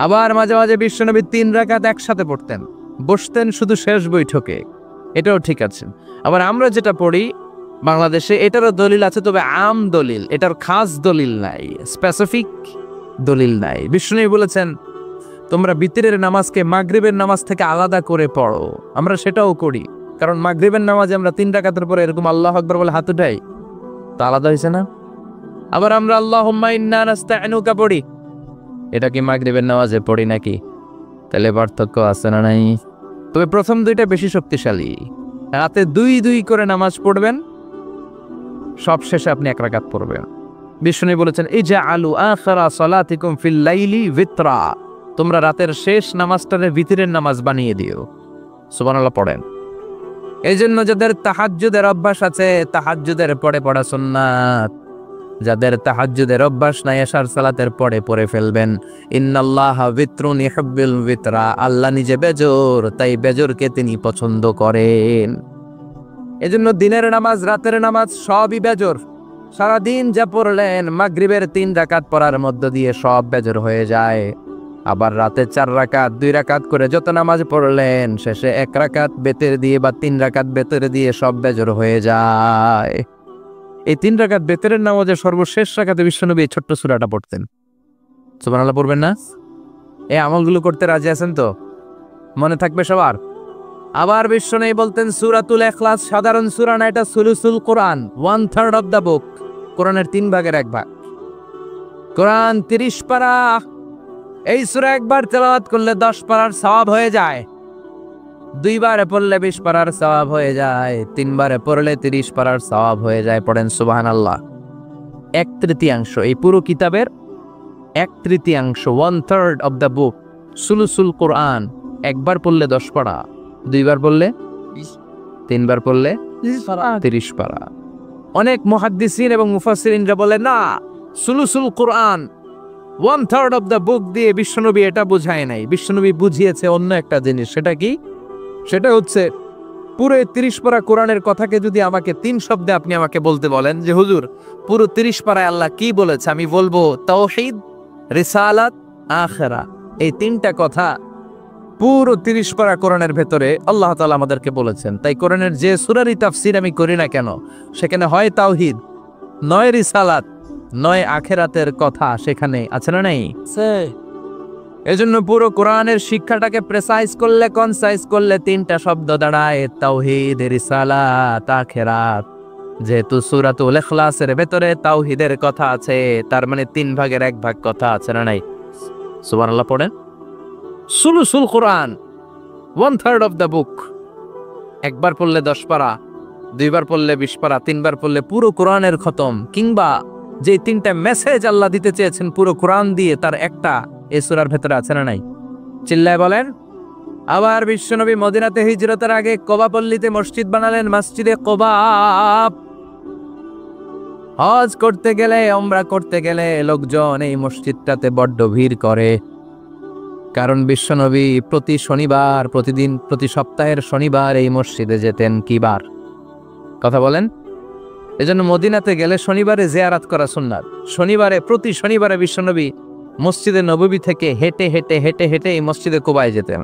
আবার মাঝে মাঝে বিশ্বনবী 3 রাকাত একসাথে পড়তেন, বসতেন শুধু শেষ বৈঠকে, এটাও ঠিক আছে। আবার আমরা যেটা পড়ি বাংলাদেশে, এটারও দলিল আছে, তবে আম দলিল, এটার খাস দলিল নাই, স্পেসিফিক দলিল নাই। বিষ্ণু বলেছেন তোমরা বিতরের নামাজকে মাগরিবের নামাজ থেকে আলাদা করে পড়ো। আমরা সেটাও করি, কারণ মাগরিবের নামাজে আমরা 3 রাকাতের পরে এরকম আল্লাহু আকবার বলে হাত উঠাই, তা আলাদা হয়েছে না? আবার আমরা আল্লাহুম্মা ইন্না নাস্তাইনুকা পড়ি, এটা কি মাগরিবের নামাজে পড়ি নাকি? তাহলে পার্থক্য আছে না নাই? তবে প্রথম 2টা বেশি শক্তিশালী। রাতে 2 করে নামাজ পড়বেন, সব শেষে আপনি 1 রাকাত পড়বেন। বিষ্ণু বলেছেন ইজআলু আখিরা সালাতিকুম ফিল লাইলি ভিতরা, তোমরা রাতের শেষ নামাজটারে ভিতরের নামাজ বানিয়ে দিও। সুবহানাল্লাহ পড়েন। এই জন্য যাদের তাহাজ্জুদের অভ্যাস আছে, তাহাজ্জুদের পরে পড়া সুন্নাত। যাদের তাহাজ্জুদের অভ্যাস নাই, এশার সালাতের পরে পড়ে ফেলবেন। ইন্নাল্লাহা বিত্রুন ইউহিব্বুল বিতরা, আল্লাহ নিজে বেজোর, তাই বেজোরকে তিনি পছন্দ করেন। এজন্য দিনের নামাজ, রাতের নামাজ সবই বেজোর। সারাদিন যা পড়লেন মাগরিবের 3 রাকাত পড়ার মধ্য দিয়ে সব বেজোর হয়ে যায়। আবার রাতে 4 রাকাত, 2 রাকাত করে যত নামাজ পড়লেন, শেষে 1 রাকাত বেতের দিয়ে বা 3 রাকাত বেতের দিয়ে সব বেজোর হয়ে যায়। এই 3 রাকাত বেতের নামাজের সর্বশেষ রাকাতে বিশ্বনবী এই ছোট্ট সূরাটা পড়তেন। সুবহানাল্লাহ পড়বেন না? এই আমলগুলো করতে রাজি আছেন তো? মনে থাকবে সবার? আবার বিশ্বনবী বলতেন সূরাতুল ইখলাস সাধারণ সূরা না, এটা সুলুসুল কোরআন, 1/3 অফ দা বুক। কোরআনের 3 ভাগের 1 ভাগ। কোরআন 30 পারা। এই সূরা একবার তেলাওয়াত করলে 10 পারার সওয়াব হয়ে যায়। 2 বারে পড়লে 20 পারার সওয়াব হয়ে যায়। 3 বারে পড়লে 30 পারার সওয়াব হয়ে যায়। পড়েন সুবহানাল্লাহ। 1/3 এই পুরো কিতাবের 1/3, 1/3 অফ দা বুক, সুলুসুল কোরআন। একবার পড়লে 10 পারা, 2 বার পড়লে 3 বার পড়লে 30 পারা। অনেক মুহাদ্দিসিন এবং মুফাসসিরিনরা বলে না, সুলুসুল কোরআন 1/3 অফ দা বুক দিয়ে বিশ্বনবী এটা বুঝায় নাই। বিশ্বনবী বুঝিয়েছে অন্য একটা জিনিস। সেটা কি? সেটা হচ্ছে পুরো 30 পারা কোরআনের কথাকে যদি আমাকে 3 শব্দে আপনি আমাকে বলতে বলেন যে হুজুর পুরো 30 পারায় আল্লাহ কি বলেছে, আমি বলবো তাওহীদ, রিসালাত, আখিরা। এই 3টা কথা পুরো 30 পারা কোরআনের ভেতরে আল্লাহ তাআলা আমাদেরকে বলেছেন। তাই কোরআনের যে সূরারই তাফসীর আমি করি না কেন, সেখানে হয় তাওহীদ, নয় রিসালাত, নয় আখিরাতের কথা সেখানে আছে না নাই? এজন্য পুরো কোরআনের শিক্ষাটাকে প্রেসাইজ করলে, কনসাইজ করলে 3টা শব্দ দাঁড়ায়, তাওহীদ, রিসালাত, আখিরাত। যেহেতু সূরাতুল ইখলাসের ভেতরে তাওহীদের কথা আছে, তার মানে 3 ভাগের 1 ভাগ কথা আছে না নাই? সুবহানাল্লাহ পড়েন। সুলুসুল কোরআন, 1/3 অফ দ্য বুক। একবার পড়লে 10 পারা, দুইবার পড়লে 20 পারা, তিনবার পড়লে পুরো কোরআনের খতম, কিংবা যে তিনটা মেসেজ আল্লাহ দিতে চেয়েছেন পুরো কোরআন দিয়ে, তার একটা এই সূরার ভেতরে আছে না নাই? চিল্লায় বলেন। আবার বিশ্বনবী মদিনাতে হিজরতের আগে কোবা পল্লীতে মসজিদ বানালেন, মসজিদে কোবা। হজ করতে গেলে, উমরা করতে গেলে লোকজন এই মসজিদটাতে বড্ড ভিড় করে, কারণ বিশ্বনবী প্রতি শনিবার, প্রতিদিন, প্রতি সপ্তাহের শনিবার এই মসজিদে যেতেন। কি বার? কথা বলেন। এজন্য মদিনাতে গেলে শনিবারে জিয়ারাত করা সুন্নাত। শনিবারে, প্রতি শনিবারে বিশ্বনবী মসজিদে নববী থেকে হেঁটে হেঁটে হেঁটে হেঁটে এই মসজিদে কোবায় যেতেন।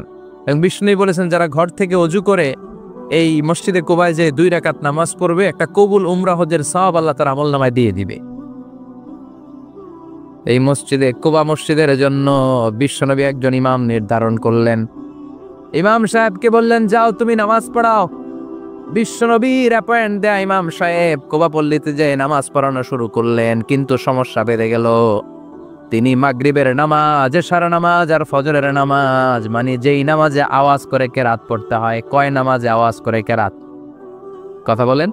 এবং বিষ্ণু বলেছেন, যারা ঘর থেকে অজু করে এই মসজিদে কোবায় যে 2 রাকাত নামাজ পড়বে, একটা কবুল উমরা হজের সওয়াব আল্লাহ তার আমলনামায় দিয়ে দিবে। এই মসজিদে, কোবা মসজিদের জন্য বিশ্বনবী একজন ইমাম নির্ধারণ করলেন। ইমাম সাহেবকে বললেন, যাও তুমি নামাজ পড়াও। বিশ্বনবীর অ্যাপয়েন্ট দেয়া ইমাম সাহেব কোবা পল্লীতে যে নামাজ পড়ানো শুরু করলেন, কিন্তু সমস্যা বেড়ে গেল। তিনি মাগরিবের নামাজ, এশার নামাজ আর ফজরের নামাজ, মানে যেই নামাজে আওয়াজ করে কেরাত পড়তে হয়, কয় নামাজে আওয়াজ করে কেরাত? কথা বলেন।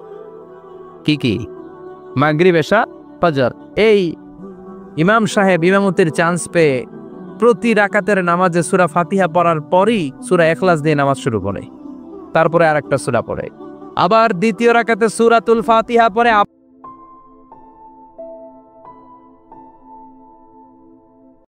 কি কি? মাগরিব, এশা, ফজর। এই ইমাম সাহেব ইমামতির চান্স পেয়ে প্রতি রাকাতের নামাজে সূরা ফাতিহা পড়ার পরই সূরা ইখলাস দিয়ে নামাজ শুরু করে, তারপরে আরেকটা সূরা পড়ে, আবার দ্বিতীয় রাকাতে সূরাতুল ফাতিহা পড়ে।